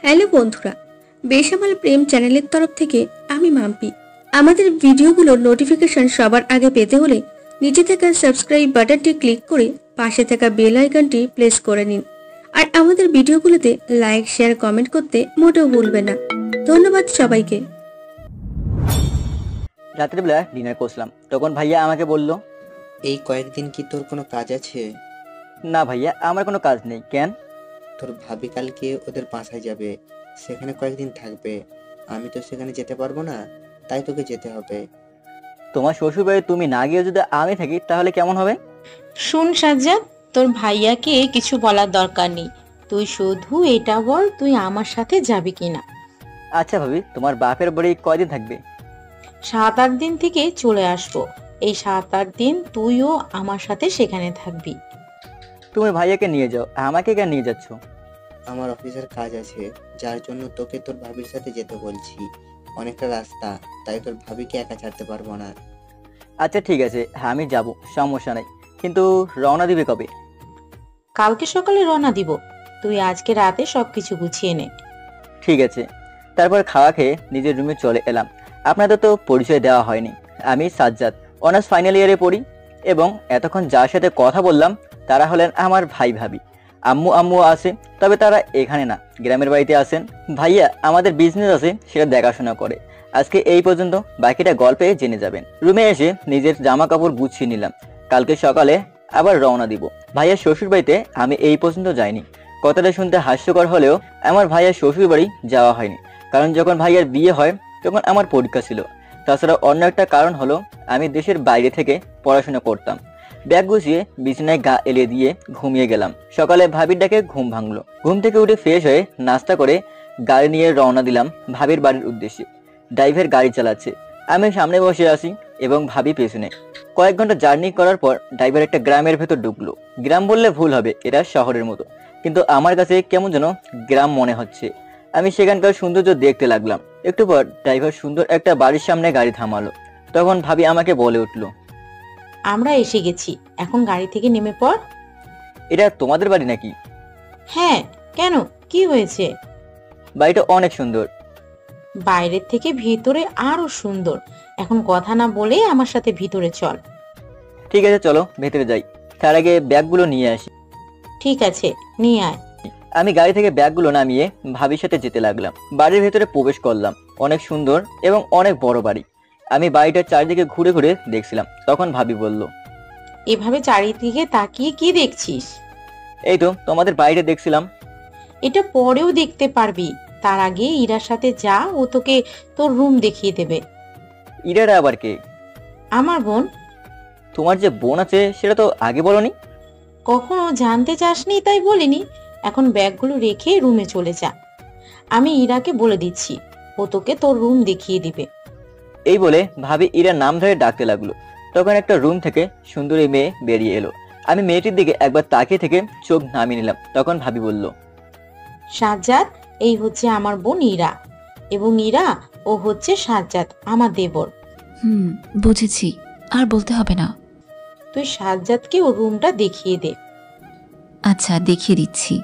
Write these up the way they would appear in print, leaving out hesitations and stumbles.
Hello বন্ধুরা, বেসামাল প্রেম চ্যানেলের তরফ থেকে আমি মাম্পি। আমাদের ভিডিওগুলোর নোটিফিকেশন সবার আগে পেতে হলে নিচে থাকা সাবস্ক্রাইব বাটনটি ক্লিক করে পাশে থাকা বেল আইকনটি প্রেস করে নিন। আর আমাদের ভিডিওগুলোতে লাইক, শেয়ার, কমেন্ট করতে মোটেও ভুলবেন না। ধন্যবাদ সবাইকে। রাত্রিবেলা ডিনার করছিলাম, তখন ভাইয়া আমাকে বলল, এই কয়েকদিন কি তোর কোনো কাজ আছে? না ভাইয়া, আমার কোনো কাজ নেই। কেন? তোর ভাবি কালকে ওদের বাসায় যাবে, সেখানে কয়েকদিন থাকবে। আমি তো সেখানে যেতে পারবো না, তাই তোকে যেতে হবে। তোমার শ্বশুর বাড়ি তুমি না গিয়ে যদি আমি থাকি তাহলে কেমন হবে? শুন সাজ্জাদ, তোর ভাইয়াকে কিছু বলার দরকার নেই। তুই শুধু এটা বল তুই আমার সাথে যাবি কিনা। আচ্ছা ভাবি, তোমার বাপের বাড়ি কয়দিন থাকবে? 7-8 দিন থেকে চলে আসবো। এই 7-8 দিন তুইও আমার সাথে সেখানে থাকবি। তুমি ভাইয়াকে নিয়ে যাও, আমাকে কেন নিয়ে যাচ্ছ? আমার অফিসের কাজ আছে, যার জন্য তোকে তোর ভাবির সাথে যেতে বলছি। অনেকটা রাস্তা, তাই তোর ভাবিকে একা ছাড়তে পারবো না। আচ্ছা ঠিক আছে, আমি যাব, সমস্যা নাই। কিন্তু রওনা দিবে কবে? কালকে সকালে রওনা দিব। তুই আজকে রাতে সবকিছু গুছিয়ে নে। ঠিক আছে। তারপর খাওয়া খেয়ে নিজের রুমে চলে এলাম। আপনাদের তো পরিচয় দেওয়া হয়নি, আমি সাজ্জাদ, অনার্স ফাইনাল ইয়ারে পড়ি। এবং এতক্ষণ যার সাথে কথা বললাম তারা হলেন আমার ভাই ভাবি। আম্মু আছে, তবে তারা এখানে না, গ্রামের বাড়িতে আছেন। ভাইয়া আমাদের বিজনেস আছে, সেটা দেখাশোনা করে। আজকে এই পর্যন্ত, বাকিটা গল্পে জেনে যাবেন। রুমে এসে নিজের জামা কাপড় গুছিয়ে নিলাম, কালকে সকালে আবার রওনা দিব। ভাইয়ার শ্বশুর বাড়িতে আমি এই পর্যন্ত যাইনি। কথাটা শুনতে হাস্যকর হলেও আমার ভাইয়ার শ্বশুর বাড়ি যাওয়া হয়নি, কারণ যখন ভাইয়ার বিয়ে হয় তখন আমার পরীক্ষা ছিল। তাছাড়া অন্য একটা কারণ হলো, আমি দেশের বাইরে থেকে পড়াশোনা করতাম। ব্যাগ গুছিয়ে বিছানায় গা এলিয়ে দিয়ে ঘুমিয়ে গেলাম। সকালে ভাবির ডাকে ঘুম ভাঙলো। ঘুম থেকে উঠে ফ্রেশ হয়ে নাস্তা করে গাড়ি নিয়ে রওনা দিলাম ভাবির বাড়ির উদ্দেশ্যে। ড্রাইভার গাড়ি চালাচ্ছে, আমি সামনে বসে আছি এবং ভাবি পেছনে। কয়েক ঘন্টা জার্নি করার পর ড্রাইভার একটা গ্রামের ভেতর ঢুকলো। গ্রাম বললে ভুল হবে, এটা শহরের মতো, কিন্তু আমার কাছে কেমন যেন গ্রাম মনে হচ্ছে। আমি সেখানকার সৌন্দর্য দেখতে লাগলাম। একটু পর ড্রাইভার সুন্দর একটা বাড়ির সামনে গাড়ি থামালো। তখন ভাবি আমাকে বলে উঠলো, আমরা এসে গেছি, এখন গাড়ি থেকে নেমে পড়। এটা তোমাদের বাড়ি নাকি? হ্যাঁ, কেন, কি হয়েছে? বাড়িটা অনেক সুন্দর। বাইরের থেকে ভিতরে আরো সুন্দর। এখন কথা না বলে আমার সাথে ভিতরে চল। ঠিক আছে চলো ভেতরে যাই, তার আগে ব্যাগগুলো নিয়ে আসি। ঠিক আছে, নিয়ে আয়। আমি গাড়ি থেকে ব্যাগগুলো নামিয়ে ভাবির সাথে যেতে লাগলাম। বাড়ির ভেতরে প্রবেশ করলাম। অনেক সুন্দর এবং অনেক বড় বাড়ি। আমি বাড়িটার চারিদিকে ঘুরে ঘুরে দেখছিলাম। তখন ভাবি বলল, এভাবে চারিদিকে তাকিয়ে কি দেখছিস? এই তো তোমাদের বাড়িটা দেখছিলাম। এটা পরেও দেখতে পারবি, তার আগে ইরার সাথে যা, ও তোকে তোর রুম দেখিয়ে দেবে। ইরারা আবার কে? আমার বোন। তোমার যে বোন আছে সেটা তো আগে বলনি। কখনো জানতে চাসনি তাই বলিনি। এখন ব্যাগগুলো রেখে রুমে চলে যা। আমি ইরাকে বলে দিচ্ছি, ও তোকে তোর রুম দেখিয়ে দিবে। এই বলে ভাবি ইরার নাম ধরে ডাকতে লাগলো। তখন একটা রুম থেকে সুন্দরী মেয়ে বেরিয়ে এলো। আমি মেয়েটির দিকে একবার তাকিয়ে থেকে চোখ নামিয়ে নিলাম। তখন ভাবি বলল, সাজ্জাদ, এই হচ্ছে আমার বোন ইরা, এবং ইরা ও হচ্ছে সাজ্জাদ, আমার দেবর। বুঝেছি, আর বলতে হবে না। তুই সাজ্জাদকে ও রুমটা দেখিয়ে দে। আচ্ছা, দেখিয়ে দিচ্ছি।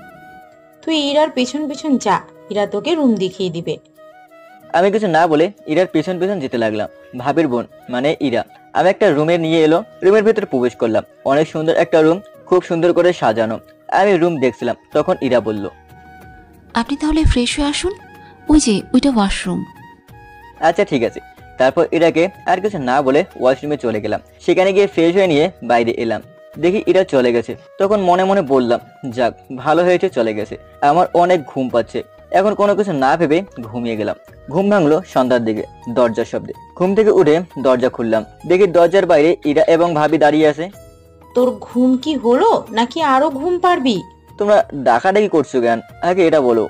তুই ইরার পেছন পেছন যা, ইরা তোকে রুম দেখিয়ে দিবে। আমি কিছু না বলে ইরার পেছন পেছন যেতে লাগলাম। ভাবির বোন মানে ইরা আমি একটা রুমে নিয়ে এলো। রুমের ভেতরে প্রবেশ করলাম। অনেক সুন্দর একটা রুম, খুব সুন্দর করে সাজানো। আমি রুম দেখছিলাম। তখন ইরা বলল, আপনি তাহলে ফ্রেশ হয়ে আসুন, ওই যে ওইটা ওয়াশরুম। আচ্ছা ঠিক আছে। তারপর ইরাকে আর কিছু না বলে ওয়াশরুমে চলে গেলাম। সেখানে গিয়ে ফ্রেশ হয়ে নিয়ে বাইরে এলাম। দেখি ইরা চলে গেছে। তখন মনে মনে বললাম, যাক ভালো হয়েছে চলে গেছে, আমার অনেক ঘুম পাচ্ছে। এখন কোনো কিছু না ভেবে ঘুমিয়ে গেলাম। ঘুম ভাঙলো সন্ধ্যার দিকে দরজার শব্দে। ঘুম থেকে উঠে দরজা খুললাম। দেখি দরজার বাইরে ইরা এবং ভাবি দাঁড়িয়ে আছে। তোর ঘুম কি হলো নাকি আরো ঘুম পারবি? তোমরা ডাকাডাকি করছো কেন, আগে এটা বলো।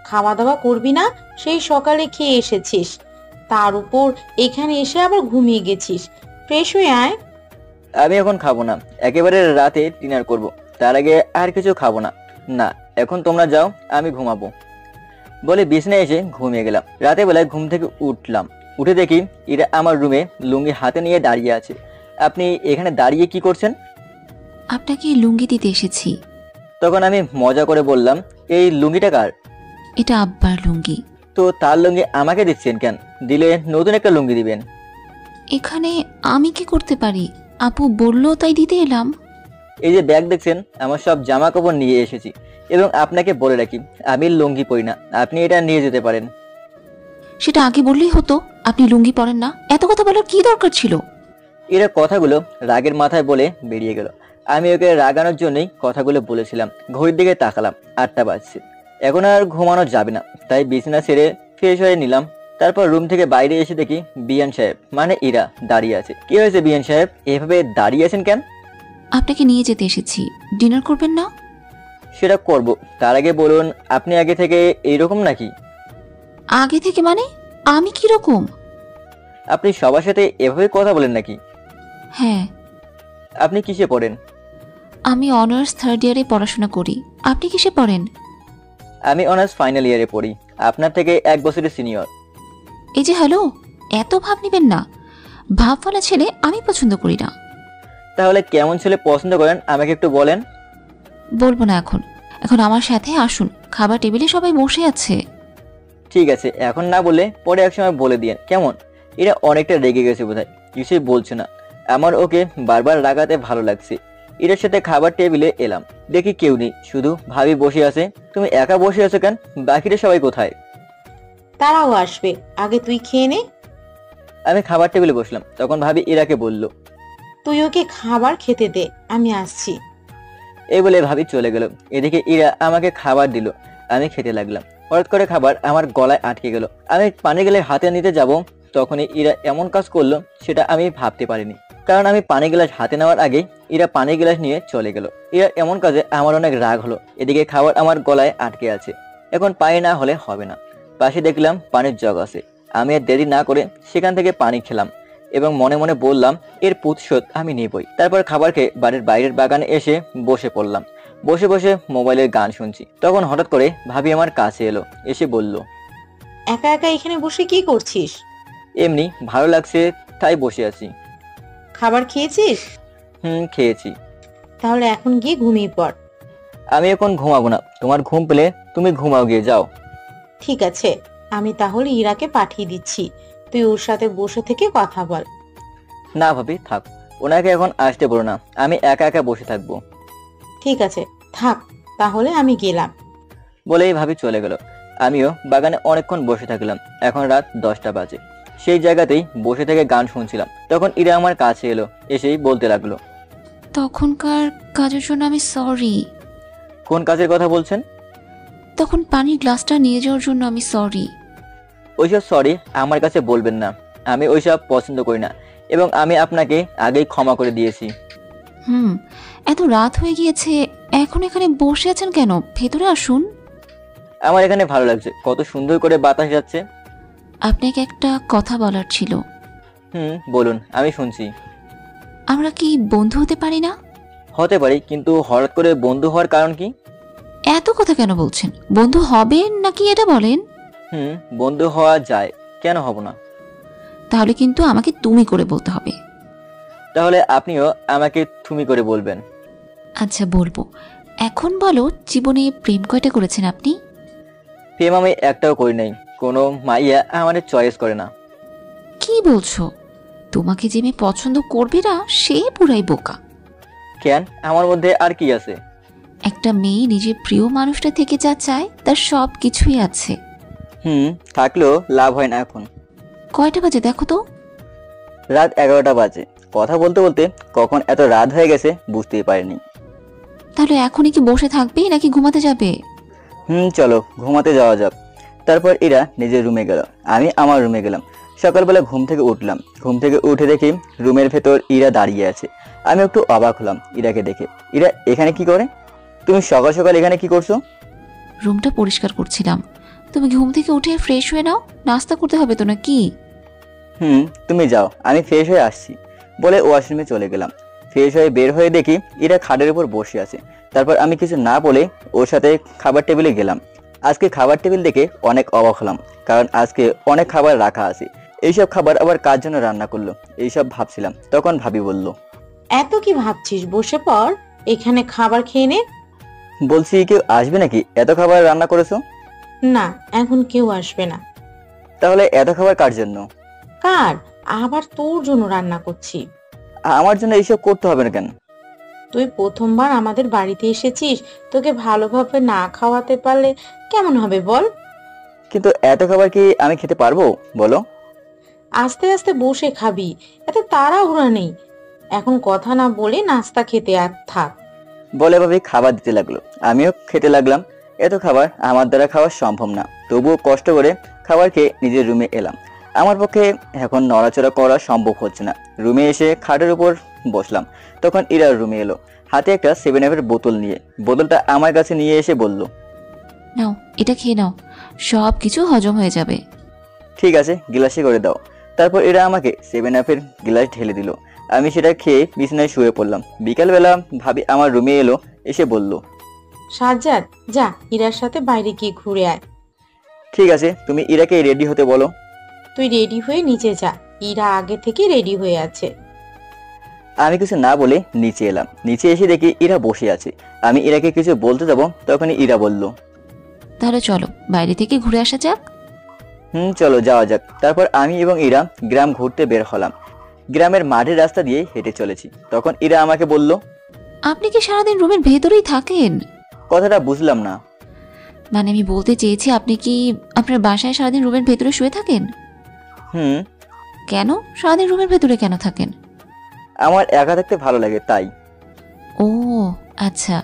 খাওয়া দাওয়া করবি না? সেই সকালে খেয়ে এসেছিস, তার উপর এখানে এসে আবার ঘুমিয়ে গেছিস। ফ্রেশ হয়ে আয়। আমি এখন খাবো না, একেবারে রাতে ডিনার করব, তার আগে আর কিছু খাবো না। না, এখন তোমরা যাও, আমি ঘুমাবো বলে বিছানায় এসে ঘুমিয়ে গেলাম। রাতে বেলায় ঘুম থেকে উঠলাম। উঠে দেখি ইরা আমার রুমে লুঙ্গি হাতে নিয়ে দাঁড়িয়ে আছে। আপনি এখানে দাঁড়িয়ে কি করছেন? আপনাকে লুঙ্গি দিতে এসেছি। তখন আমি মজা করে বললাম, এই লুঙ্গিটা কার? এটা আব্বার লুঙ্গি। তো তার লুঙ্গি আমাকে দিচ্ছেন কেন? দিলে নতুন একটা লুঙ্গি দিবেন। এখানে আমি কি করতে পারি? আপু বললো তাই দিতে এলাম। এই যে ব্যাগ দেখছেন, আমার সব জামা কাপড় নিয়ে এসেছি। এবং আপনাকে বলে রাখি, আমি লুঙ্গি পরি না, আপনি এটা নিয়ে যেতে পারেন। সেটা আগে বললেই হতো। আপনি লুঙ্গি পরেন না, এত কথা বলার কি দরকার ছিল? এরা কথাগুলো রাগের মাথায় বলে বেরিয়ে গেল। আমি ওকে রাগানোর জন্যই কথাগুলো বলেছিলাম। ঘড়ির দিকে তাকালাম, 8টা বাজছে। এখন আর ঘুমানো যাবে না, তাই বিছানা ছেড়ে ফ্রেশ হয়ে নিলাম। তারপর রুম থেকে বাইরে এসে দেখি বিয়ান সাহেব মানে ইরা দাঁড়িয়ে আছে। কি হয়েছে বিয়ান সাহেব, এভাবে দাঁড়িয়ে আছেন কেন? আপনাকে নিয়ে যেতে এসেছি, ডিনার করবেন না? সেটা করব, তার আগে বলুন আপনি আগে থেকে এইরকম নাকি? আগে থেকে মানে? আমি কিরকম? আপনি সবার সাথে এভাবে কথা বলেন নাকি? হ্যাঁ। আপনি কিসে পড়েন? আমি অনার্স 3rd ইয়ারে পড়াশোনা করি। আপনি কিসে পড়েন? আমি অনার্স ফাইনাল ইয়ারে পড়ি, আপনার থেকে 1 বছরের সিনিয়র। এই যে হ্যালো, এত ভাব নিবেন না। ভাবওয়ালা ছেলে আমি পছন্দ করি না। তাহলে কেমন ছেলে পছন্দ করেন আমাকে একটু বলেন। বলবো না এখন। এখন আমার সাথে আসুন, খাবার টেবিলে সবাই বসে আছে। ঠিক আছে, এখন না বলে পরে একসময় বলে দিয়েন কেমন? এরা অনেকটা রেগে গেছে বোধহয়, কিছুই বলছে না। আমার ওকে বারবার রাগাতে ভালো লাগছে। এর সাথে খাবার টেবিলে এলাম, দেখি কেউ নেই, শুধু ভাবি বসে আছে। তুমি একা বসে আছো কেন? বাকিরা সবাই কোথায়? তারাও আসবে, আগে তুই খেয়ে নে। আমি খাবার টেবিলে বসলাম, তখন ভাবি ইরাকে বলল, তুই ওকে খাবার খেতে দে, আমি আসছি। এই বলে ভাবি চলে গেল। এদিকে ইরা আমাকে খাবার দিল, আমি খেতে লাগলাম। হঠাৎ করে খাবার আমার গলায় আটকে গেল। আমি পানি গ্লাস হাতে নিতে যাব, তখনই ইরা এমন কাজ করলো সেটা আমি ভাবতে পারিনি। কারণ আমি পানি গ্লাস হাতে নেওয়ার আগে ইরা পানি গ্লাস নিয়ে চলে গেল। ইরা এমন কাজে আমার অনেক রাগ হলো। এদিকে খাবার আমার গলায় আটকে আছে, এখন পানি না হলে হবে না। পাশে দেখলাম পানির জগ আছে। আমি আর দেরি না করে সেখান থেকে পানি খেলাম এবং মনে মনে বললাম এর প্রতিশোধ আমি নেবই। তারপর খাবার খেয়ে বাড়ির বাইরের বাগানে এসে বসে পড়লাম। বসে বসে মোবাইলের গান শুনছি। তখন হঠাৎ করে ভাবি আমার কাছে এলো, এসে বলল, একা একা এখানে বসে কি করছিস? এমনি ভালো লাগছে তাই বসে আছি। খাবার খেয়েছিস? খেয়েছি। তাহলে এখন গিয়ে ঘুমিয়ে পড়। আমি এখন ঘুমাবো না, তোমার ঘুম পেলে তুমি ঘুমাও, গিয়ে যাও। ঠিক আছে, আমি তাহলে ইরাকে পাঠিয়ে দিচ্ছি, তুই ওর সাথে বসে থেকে কথা বল। না ভাবি থাক, ওনাকে এখন আসতে বলো না, আমি একা একা বসে থাকবো। ঠিক আছে থাক, তাহলে আমি গেলাম। বলেই ভাবি চলে গেল। আমিও বাগানে অনেকক্ষণ বসে থাকলাম। এখন রাত 10টা বাজে। সেই জায়গাতেই বসে থেকে গান শুনছিলাম। তখন ইরা আমার কাছে এলো, এসেই বলতে লাগলো, তখনকার কাজের জন্য আমি সরি। কোন কাজের কথা বলছেন? তখন পানির গ্লাসটা নিয়ে যাওয়ার জন্য আমি সরি। ওইসব সরি আমার কাছে বলবেন না, আমি ওইসব পছন্দ করি না এবং আমি আপনাকে আগেই ক্ষমা করে দিয়েছি। এত রাত হয়ে গিয়েছে, এখন এখানে বসে আছেন কেন? ভেতরে আসুন। আমার এখানে ভালো লাগছে, কত সুন্দর করে বাতাস যাচ্ছে। আপনাকে একটা কথা বলার ছিল। বলুন, আমি শুনছি। আমরা কি বন্ধু হতে পারি না? হতে পারি, কিন্তু হঠাৎ করে বন্ধু হওয়ার কারণ কি? এত কথা কেন বলছেন? বন্ধু হবেন নাকি এটা বলেন। বন্ধু হওয়া যায়, কেন হব না? তাহলে কিন্তু আমাকে তুমি করে বলতে হবে। তাহলে আপনিও আমাকে তুমি করে বলবেন। আচ্ছা বলবো। এখন বলো, জীবনে প্রেম কয়টা করেছেন আপনি? প্রেম আমি একটাও করি নাই, কোনো মাইয়া আমাদের চয়েস করে না। কি বলছো? তোমাকে যে মেয়ে পছন্দ করবে না সে পুরাই বোকা। কেন, আমার মধ্যে আর কি আছে? একটা মেয়ে নিজের প্রিয় মানুষটা থেকে যা চায় তার সব কিছুই আছে। থাকলেও লাভ হয় না। এখন কয়টা বাজে দেখো তো? রাত 11টা বাজে। কথা বলতে বলতে কখন এত রাত হয়ে গেছে বুঝতেই পারিনি। তাহলে এখনই কি বসে থাকবে নাকি ঘুমাতে যাবে? চলো ঘুমাতে যাওয়া যাক। তারপর এরা নিজের রুমে গেল, আমি আমার রুমে গেলাম। সকালবেলা ঘুম থেকে উঠলাম। ঘুম থেকে উঠে দেখি রুমের ভেতর ইরা দাঁড়িয়ে আছে। আমি একটু অবাক হলাম ইরাকে দেখে। ইরা এখানে কি করে? তুমি সকাল সকাল এখানে কি করছো? রুমটা পরিষ্কার করছিলাম। তুমি ঘুম থেকে উঠে ফ্রেশ হয়ে নাও, নাস্তা করতে হবে তো নাকি? তুমি যাও, আমি ফ্রেশ হয়ে আসছি বলে ওয়াশরুমে চলে গেলাম। ফ্রেশ হয়ে বের হয়ে দেখি ইরা খাটের উপর বসে আছে। তারপর আমি কিছু না বলে ওর সাথে খাবার টেবিলে গেলাম। আজকে খাবার টেবিল দেখে অনেক অবাক হলাম, কারণ আজকে অনেক খাবার রাখা আছে। এইসব খাবার আবার কার জন্য রান্না করলো এইসব ভাবছিলাম। তখন ভাবি বলল, এত কি ভাবছিস, বসে পড়, এখানে খাবার খেয়ে নে। বলছি কেউ আসবে নাকি? এত খাবার রান্না করেছো? না, এখন কেউ আসবে না। তাহলে এত খাবার কার জন্য? কার? আবার তোর জন্য রান্না করছি। আমার জন্য এইসব করতে হবে না কেন? তুই প্রথমবার আমাদের বাড়িতে এসেছিস, তোকে ভালোভাবে না খাওয়াতে পারলে কেমন হবে বল? কিন্তু এত খাবার কি আমি খেতে পারবো বলো? আস্তে আস্তে বসে খাবি, এত তাড়াহুড়া নেই। এখন কথা না বলে নাস্তা খেতে আর থাক। বলে ভাবি খাবার দিতে লাগলো, আমিও খেতে লাগলাম। এত খাবার আমার দ্বারা খাওয়া সম্ভব না, তবুও কষ্ট করে খাবার খেয়ে নিজের রুমে এলাম। আমার পক্ষে এখন নড়াচড়া করা সম্ভব হচ্ছে না। রুমে এসে খাটের উপর বসলাম, তখন ইরা রুমে এলো, হাতে একটা 7-Up-এর বোতল নিয়ে। বোতলটা আমার কাছে নিয়ে এসে বলল, নাও, এটা খেয়ে নাও, সব কিছু হজম হয়ে যাবে। ঠিক আছে, গিলাসে করে দাও। তারপর এরা আমাকে 7-Up-এর গিলাস ঢেলে দিল। আমি সেটা খেয়ে বিছানায় শুয়ে পড়লাম। বিকালবেলা ভাবি আমার রুমে এলো, এসে বলল, সাজ্জাদ, যা ইরার সাথে বাইরে গিয়ে ঘুরে আয়। ঠিক আছে, তুমি ইরাকে রেডি হতে বলো। তুই রেডি হয়ে নিচে যা, ইরা আগে থেকে রেডি হয়ে আছে। আমি কিছু না বলে নিচে এলাম। নিচে এসে দেখি ইরা বসে আছে। আমি ইরাকে কিছু বলতে যাব, তখনই ইরা বলল, তাহলে চলো বাইরে থেকে ঘুরে আসা যাক। চলো যাওয়া যাক। তারপর আমি এবং ইরা গ্রাম ঘুরতে বের হলাম। গ্রামের মাঠের রাস্তা দিয়ে হেঁটে চলেছি, তখন ইরা আমাকে বলল, আপনি কি সারাদিন রুমের ভেতরেই থাকেন? কথাটা বুঝলাম না। মানে আমি বলতে চেয়েছি, আপনি কি আপনার বাসায় সারাদিন রুমের ভেতরে শুয়ে থাকেন? হুম। কেন সারাদিন রুমের ভেতরে কেন থাকেন? আমার একা থাকতে ভালো লাগে তাই। ও আচ্ছা।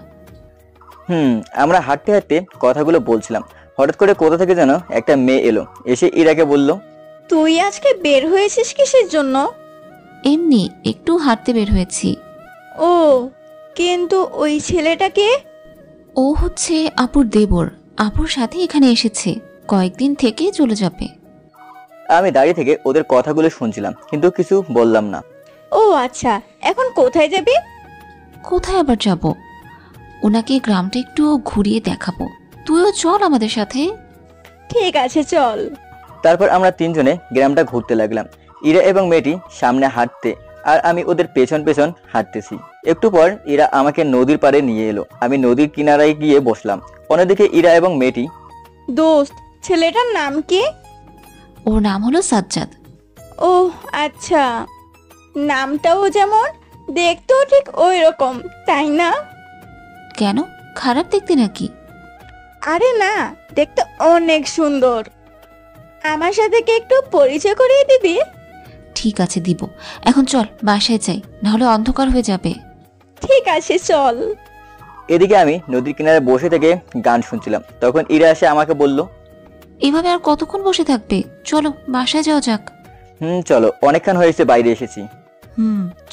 আমরা হাঁটতে হাঁটতে কথাগুলো বলছিলাম। হঠাৎ করে কোথা থেকে যেন একটা মেয়ে এলো, এসে ইরাকে বলল, তুই আজকে বের হয়েছিস কিসের জন্য? এমনি একটু হাঁটতে বের হয়েছি। ও, কিন্তু ওই ছেলেটাকে? ও হচ্ছে আপুর দেবর, আপুর সাথে এখানে এসেছে, কয়েকদিন থেকে চলে যাবে। আমি দাঁড়িয়ে থেকে ওদের কথাগুলো শুনছিলাম, কিন্তু কিছু বললাম না। ও আচ্ছা, এখন কোথায় যাবি? কোথায় আবার যাব? ওনাকে গ্রামটা একটু ঘুরিয়ে দেখাবো, তুইও চল আমাদের সাথে। ঠিক আছে, চল। তারপর আমরা তিনজনে গ্রামটা ঘুরতে লাগলাম। ইরা এবং মেয়েটি সামনে হাঁটতে, আর আমি ওদের পেছন পেছন হাঁটতেছি। একটু পর ইরা আমাকে নদীর পাড়ে নিয়ে এলো। আমি নদীর কিনারায় গিয়ে বসলাম। অন্যদিকে ইরা এবং মেয়েটি, দোস্ত, ছেলেটার নাম কি? ওর নাম হলো সাজ্জাদ। ও আচ্ছা, নামটাও যেমন, দেখতেও ঠিক ওই রকম, তাই না? কেন, খারাপ দেখতে নাকি? আরে না, দেখতে অনেক সুন্দর। আমার সাথে কি একটু পরিচয় করিয়ে দিবি? ঠিক আছে দিব, এখন চল বাসায় যাই, নাহলে অন্ধকার হয়ে যাবে। ঠিক আছে, চল। এদিকে আমি নদীর কিনারে বসে থেকে গান শুনছিলাম। তখন ইরা এসে আমাকে বলল, এভাবে আর কতক্ষণ বসে থাকবে, চলো বাসায় যাওয়া যাক। চলো, অনেকক্ষণ হয়েছে বাইরে এসেছি।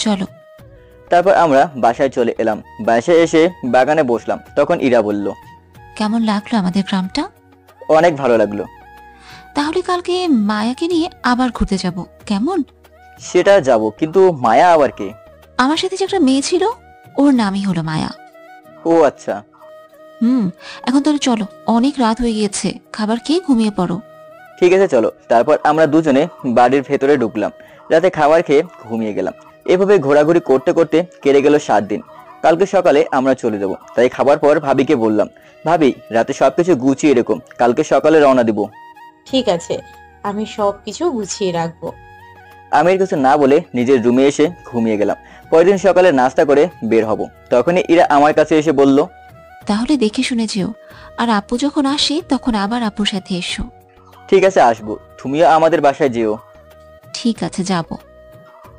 চলো। তারপর আমরা বাসায় চলে এলাম। বাসায় এসে বাগানে বসলাম। তখন ইরা বলল, কেমন লাগলো আমাদের গ্রামটা? অনেক ভালো লাগলো। তাহলে কালকে মায়াকে নিয়ে আবার ঘুরতে যাব, কেমন? সেটা যাব, কিন্তু মায়া আবার কে? আমার সাথে যে একটা মেয়ে ছিল, ওর নামই হলো মায়া। ও আচ্ছা। এখন তাহলে চলো, অনেক রাত হয়ে গিয়েছে, খাবার খেয়ে ঘুমিয়ে পড়ো। ঠিক আছে, চলো। তারপর আমরা দুজনে বাড়ির ভেতরে ঢুকলাম। রাতে খাবার খেয়ে ঘুমিয়ে গেলাম। এভাবে ঘোরাঘুরি করতে করতে কেটে গেল 7 দিন। কালকে সকালে আমরা চলে যাব। তাই খাবার পর ভাবিকে বললাম, ভাবি রাতে সবকিছু গুছিয়ে রেখো, কালকে সকালে রওনা দিব। ঠিক আছে, আমি সব কিছু গুছিয়ে রাখবো। আমি কিছু না বলে নিজের রুমে এসে ঘুমিয়ে গেলাম। পরের দিন সকালে নাস্তা করে বের হব। তখনই ইরা আমার কাছে এসে বলল, তাহলে দেখে শুনে যেও, আর আপু যখন আসে তখন আবার আপুর সাথে এসো। ঠিক আছে, আসবো। তুমিও আমাদের বাসায় যেও। ঠিক আছে, যাব।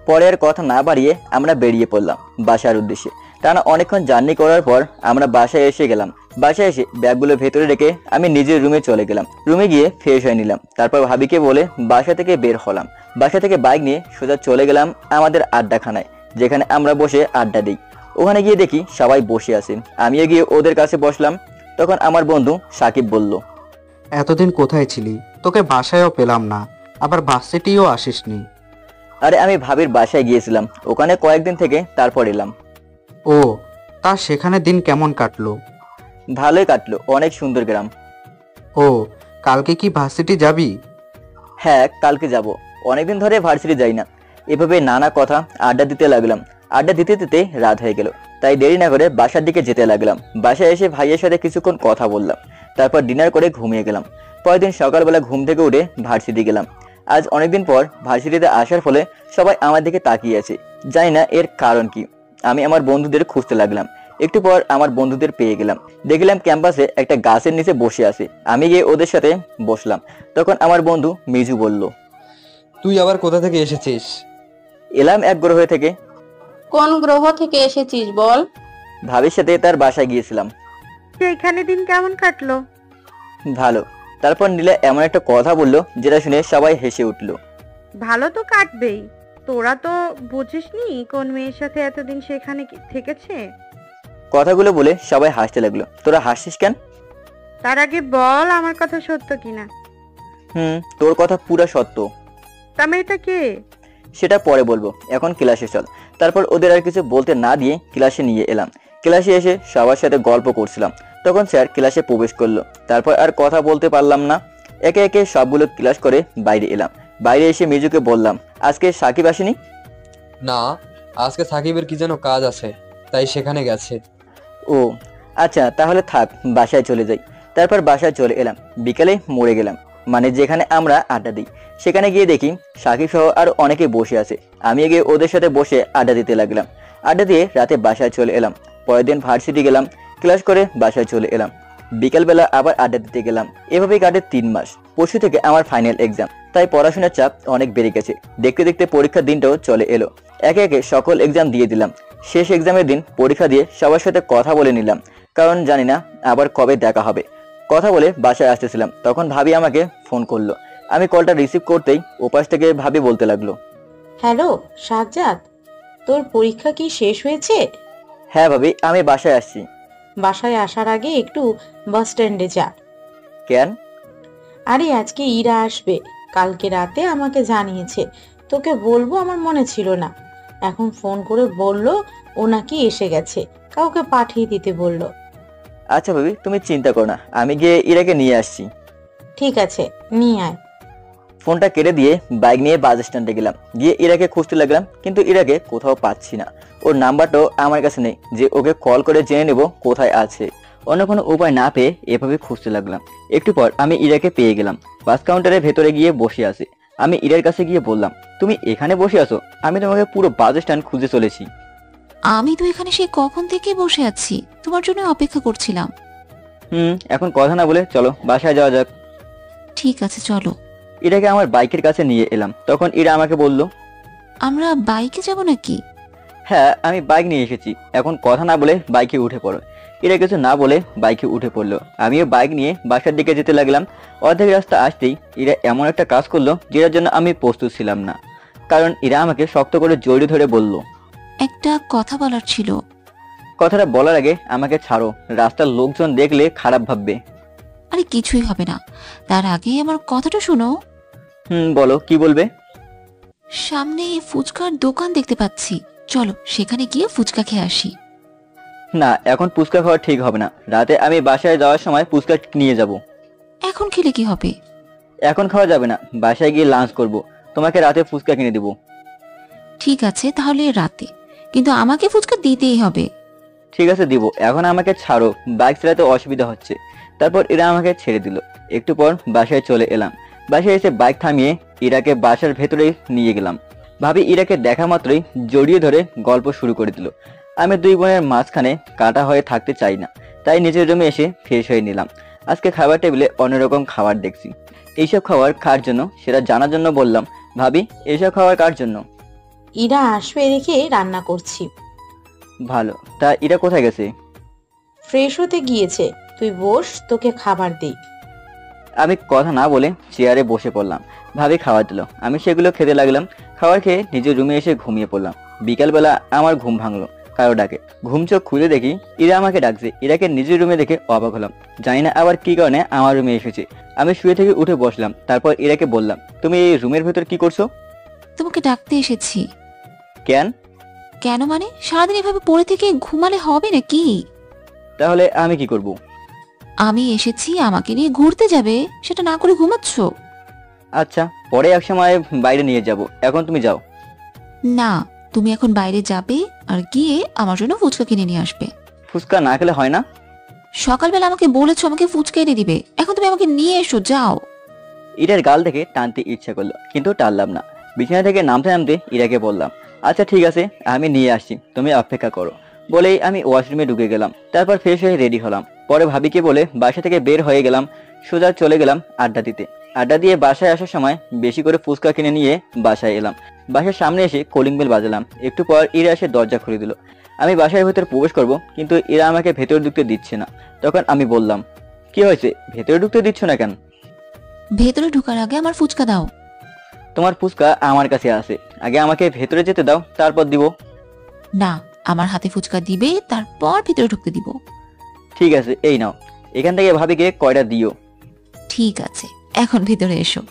পরে আর কথা না বাড়িয়ে আমরা বেরিয়ে পড়লাম বাসার উদ্দেশ্যে। টানা অনেকক্ষণ জার্নি করার পর আমরা বাসায় এসে গেলাম। বাসায় এসে ব্যাগগুলো ভেতরে রেখে আমি নিজের রুমে চলে গেলাম। রুমে গিয়ে ফ্রেশ হয়ে নিলাম। তারপর ভাবিকে বলে বাসা থেকে বের হলাম। বাসা থেকে বাইক নিয়ে সোজা চলে গেলাম আমাদের আড্ডাখানায়, যেখানে আমরা বসে আড্ডা দিই। ওখানে গিয়ে দেখি সবাই বসে আছে। আমিও গিয়ে ওদের কাছে বসলাম। তখন আমার বন্ধু সাকিব বলল, এতদিন কোথায় ছিলি? তোকে বাসায়ও পেলাম না, আবার ভার্সিটিও আসিসনি। আরে আমি ভাবির বাসায় গিয়েছিলাম, ওখানে কয়েকদিন থেকে তারপর এলাম। ও, তা সেখানে দিন কেমন কাটলো? ভালোই কাটলো, অনেক সুন্দর গ্রাম। ও, কালকে কি ভার্সিটি যাবি? হ্যাঁ, কালকে যাব। অনেকদিন ধরে ভার্সিটি যাই না। এভাবে নানা কথা আড্ডা দিতে লাগলাম। আড্ডা দিতে দিতে রাত হয়ে গেল, তাই দেরি না করে বাসার দিকে যেতে লাগলাম। বাসায় এসে ভাইয়ের সাথে কিছুক্ষণ কথা বললাম। তারপর ডিনার করে ঘুমিয়ে গেলাম। পরের দিন সকালবেলা ঘুম থেকে উঠে ভার্সিটি গেলাম। আজ অনেকদিন পর ভার্সিটিতে আসার ফলে সবাই আমার দিকে তাকিয়ে আছে, জানি না এর কারণ কি। আমি আমার বন্ধুদের খুঁজতে লাগলাম। একটু পর আমার বন্ধুদের পেয়ে গেলাম। দেখলাম ক্যাম্পাসে একটা গাছের নিচে বসে আছে। আমি গিয়ে ওদের সাথে বসলাম। তখন আমার বন্ধু মিজু বলল, তুই আবার কোথা থেকে এসেছিস? এলাম এক গ্রহ থেকে। কোন গ্রহ থেকে এসেছিস বল? ভাবির সাথে তার বাসায় গিয়েছিলাম। সেইখানে দিন কেমন কাটলো? ভালো। তারপর নীলা এমন একটা কথা বললো যেটা শুনে সবাই হেসে উঠলো। ভালো তো কাটবেই, তোরা তো বুঝিসনি কোন মেয়ের সাথে এতদিন সেখানে থেকেছে। কথাগুলো বলে সবাই হাসতে লাগলো। তোরা হাসছিস কেন? তার আগে বল আমার কথা সত্য কিনা। তোর কথা পুরা সত্য। তা মেয়েটা কে? সেটা পরে বলবো, এখন ক্লাসে চল। তারপর ওদের আর কিছু বলতে না দিয়ে ক্লাসে নিয়ে এলাম। ক্লাসে এসে সবার সাথে গল্প করছিলাম। তখন স্যার ক্লাসে প্রবেশ করলো। তারপর আর কথা বলতে পারলাম না। একে একে সবগুলো ক্লাস করে বাইরে এলাম। বাইরে এসে মিজুকে বললাম, আজকে সাকিব আসেনি? না, আজকে সাকিবের কি যেন কাজ আছে, তাই সেখানে গেছে। ও আচ্ছা, তাহলে থাক, বাসায় চলে যাই। তারপর বাসায় চলে এলাম। বিকালে মরে গেলাম, মানে যেখানে আমরা আড্ডা দিই। সেখানে গিয়ে দেখি সাকিব সহ আর অনেকে বসে আছে। আমি গিয়ে ওদের সাথে বসে আড্ডা দিতে লাগলাম। আড্ডা দিয়ে রাতে বাসায় চলে এলাম। পরের দিন ভার্সিটি গেলাম, ক্লাস করে বাসায় চলে এলাম। বিকালবেলা আবার আড্ডা দিতে গেলাম। এভাবেই কাটে 3 মাস। পরশু থেকে আমার ফাইনাল এক্সাম, তাই পড়াশোনার চাপ অনেক বেড়ে গেছে। দেখতে দেখতে পরীক্ষার দিনটাও চলে এলো। একে একে সকল এক্সাম দিয়ে দিলাম। শেষ এক্সামের দিন পরীক্ষা দিয়ে সবার সাথে কথা বলে নিলাম, কারণ জানি না আবার কবে দেখা হবে। কথা বলে বাসায় আসতেছিলাম, তখন ভাবি আমাকে ফোন করলো। আমি কলটা রিসিভ করতেই ওপাশ থেকে ভাবি বলতে লাগলো, হ্যালো সাজ্জাদ, তোর পরীক্ষা কি শেষ হয়েছে? হ্যাঁ ভাবি, আমি বাসায় আসছি। বাসায় আসার আগে একটু বাস স্ট্যান্ডে যা। কেন? আরে আজকে ইরা আসবে, কালকে রাতে আমাকে জানিয়েছে। তোকে বলবো আমার মনে ছিল না, এখন ফোন করে বলল ও নাকি এসে গেছে, কাউকে পাঠিয়ে দিতে বলল। আচ্ছা ভাবি, তুমি চিন্তা করো না, আমি গিয়ে ইরাকে নিয়ে আসছি। ঠিক আছে, নিয়ে আয়। ফোনটা কেটে দিয়ে বাইক নিয়ে বাস স্ট্যান্ডে গেলাম। গিয়ে ইরাকে খুঁজতে লাগলাম, কিন্তু ইরাকে কোথাও পাচ্ছি না। ওর নাম্বারটাও আমার কাছে নেই যে ওকে কল করে জেনে নেব কোথায় আছে। অন্য কোনো উপায় না পেয়ে এভাবে খুঁজতে লাগলাম। একটু পর আমি ইরাকে পেয়ে গেলাম। বাস কাউন্টারের ভেতরে গিয়ে বসে আছে। আমি ইরার কাছে গিয়ে বললাম, তুমি এখানে বসে আছো? আমি তোমাকে পুরো বাস স্ট্যান্ড খুঁজে চলেছি। আমি তো এখানে সেই কখন থেকে বসে আছি, তোমার জন্য অপেক্ষা করছিলাম। এখন কথা না বলে চলো বাসায় যাওয়া যাক। ঠিক আছে চলো। ইরাকে আমার বাইকের কাছে নিয়ে এলাম। তখন ইরা আমাকে বলল, আমরা বাইকে যাব নাকি? হ্যাঁ, আমি বাইক নিয়ে এসেছি, এখন কথা না বলে বাইকে উঠে পড়ো। ইরা কিছু না বলে বাইকে উঠে পড়লো। আমিও বাইক নিয়ে বাসার দিকে যেতে লাগলাম। অর্ধেক রাস্তা আসতেই ইরা এমন একটা কাজ করলো যেটার জন্য আমি প্রস্তুত ছিলাম না। কারণ ইরা আমাকে শক্ত করে জড়িয়ে ধরে বলল, একটা কথা বলার ছিল। কথাটা বলার আগে আমাকে ছাড়ো, রাস্তার লোকজন দেখলে খারাপ ভাববে। আরে কিছুই হবে না, তার আগে আমার কথাটা শোনো। বলো, কি বলবে? সামনে ফুচকার দোকান দেখতে পাচ্ছি, চলো সেখানে গিয়ে ফুচকা খেয়ে আসি। না, এখন ফুচকা খাওয়া ঠিক হবে না। রাতে আমি বাসায় যাওয়ার সময় ফুচকা নিয়ে যাব। এখন খেলে কি হবে? এখন খাওয়া যাবে না, বাসায় গিয়ে লাঞ্চ করব। তোমাকে রাতে ফুচকা কিনে দেবো। ঠিক আছে তাহলে রাতে, কিন্তু আমাকে ফুচকা দিতেই হবে। ঠিক আছে, দিব। এখন আমাকে ছাড়ো, বাইক চালাতে অসুবিধা হচ্ছে। তারপর ইরা আমাকে ছেড়ে দিল। একটু পর বাসায় চলে এলাম। বাসায় এসে বাইক থামিয়ে ইরাকে বাসার ভেতরে নিয়ে গেলাম। ভাবি ইরাকে দেখা মাত্রই জড়িয়ে ধরে গল্প শুরু করে দিল। আমি দুই বোনের মাঝখানে কাটা হয়ে থাকতে চাই না, তাই নিজের রুমে এসে ফ্রেশ হয়ে নিলাম। আজকে খাবার টেবিলে অন্যরকম খাবার দেখছি। এইসব খাবার কার জন্য সেটা জানার জন্য বললাম, ভাবি এইসব খাবার কার জন্য? ইরা আসবে রেখে রান্না করছি। ভালো। তা ইরা কোথায় গেছে? ফ্রেশ হতে গিয়েছে, তুই বস, তোকে খাবার দিই। আমি কথা না বলে চেয়ারে বসে পড়লাম। ভাবি খাবার দিল, আমি সেগুলো খেতে লাগলাম। খাবার খেয়ে নিজের রুমে এসে ঘুমিয়ে পড়লাম। বিকালবেলা আমার ঘুম ভাঙলো কারো ডাকে। ঘুম চোখ খুলে দেখি ইরা আমাকে ডাকছে। ইরাকে নিজের রুমে দেখে অবাক হলাম, জানি না আবার কি কারণে আমার রুমে এসেছে। আমি শুয়ে থেকে উঠে বসলাম। তারপর ইরাকে বললাম, তুমি এই রুমের ভেতর কি করছো? তোমাকে ডাকতে এসেছি। কেন? কেন মানে, সারাদিন এভাবে পড়ে থেকে ঘুমালে হবে নাকি? তাহলে আমি কি করব? আমি এসেছি আমাকে নিয়ে ঘুরতে যাবে, সেটা না করে ঘুমাচ্ছ। আচ্ছা, পরে এক সময় বাইরে নিয়ে যাব, এখন তুমি যাও। না, তুমি এখন বাইরে যাবে আর গিয়ে আমার জন্য ফুচকা কিনে নিয়ে আসবে। ফুচকা না খেলে হয় না? সকালবেলা আমাকে বলেছো আমাকে ফুচকা এনে দিবে, এখন তুমি আমাকে নিয়ে এসো, যাও। ইরার গাল থেকে টানতে ইচ্ছা করলো, কিন্তু টানলাম না। বিছানা থেকে নামতে নামতে ইরাকে বললাম, আচ্ছা ঠিক আছে, আমি নিয়ে আসছি, তুমি অপেক্ষা করো। বলেই আমি ওয়াশরুমে ঢুকে গেলাম। তারপর ফ্রেশ হয়ে রেডি হলাম। পরে ভাবিকে বলে বাসা থেকে বের হয়ে গেলাম। সোজা চলে গেলাম আড্ডা দিতে। আড্ডা দিয়ে বাসায় আসার সময় বেশি করে ফুচকা কিনে নিয়ে বাসায় এলাম। বাসার সামনে এসে কলিং বেল বাজালাম। একটু পর ইরা এসে দরজা খুলে দিল। আমি বাসার ভেতর প্রবেশ করব, কিন্তু ইরা আমাকে ভেতরে ঢুকতে দিচ্ছে না। তখন আমি বললাম, কি হয়েছে, ভেতরে ঢুকতে দিচ্ছ না কেন? ভেতরে ঢোকার আগে আমার ফুচকা দাও। তোমার ফুচকা আমার কাছে আছে, আগে আমাকে ভেতরে যেতে দাও, তারপর দিব। না, আমার হাতে ফুচকা দিবে, তারপর ভেতরে ঢুকতে দিব। ঠিক আছে, এই নাও, এখান থেকে ভাবিকে কয়টা দিও। ঠিক আছে, এখন ভেতরে এসো।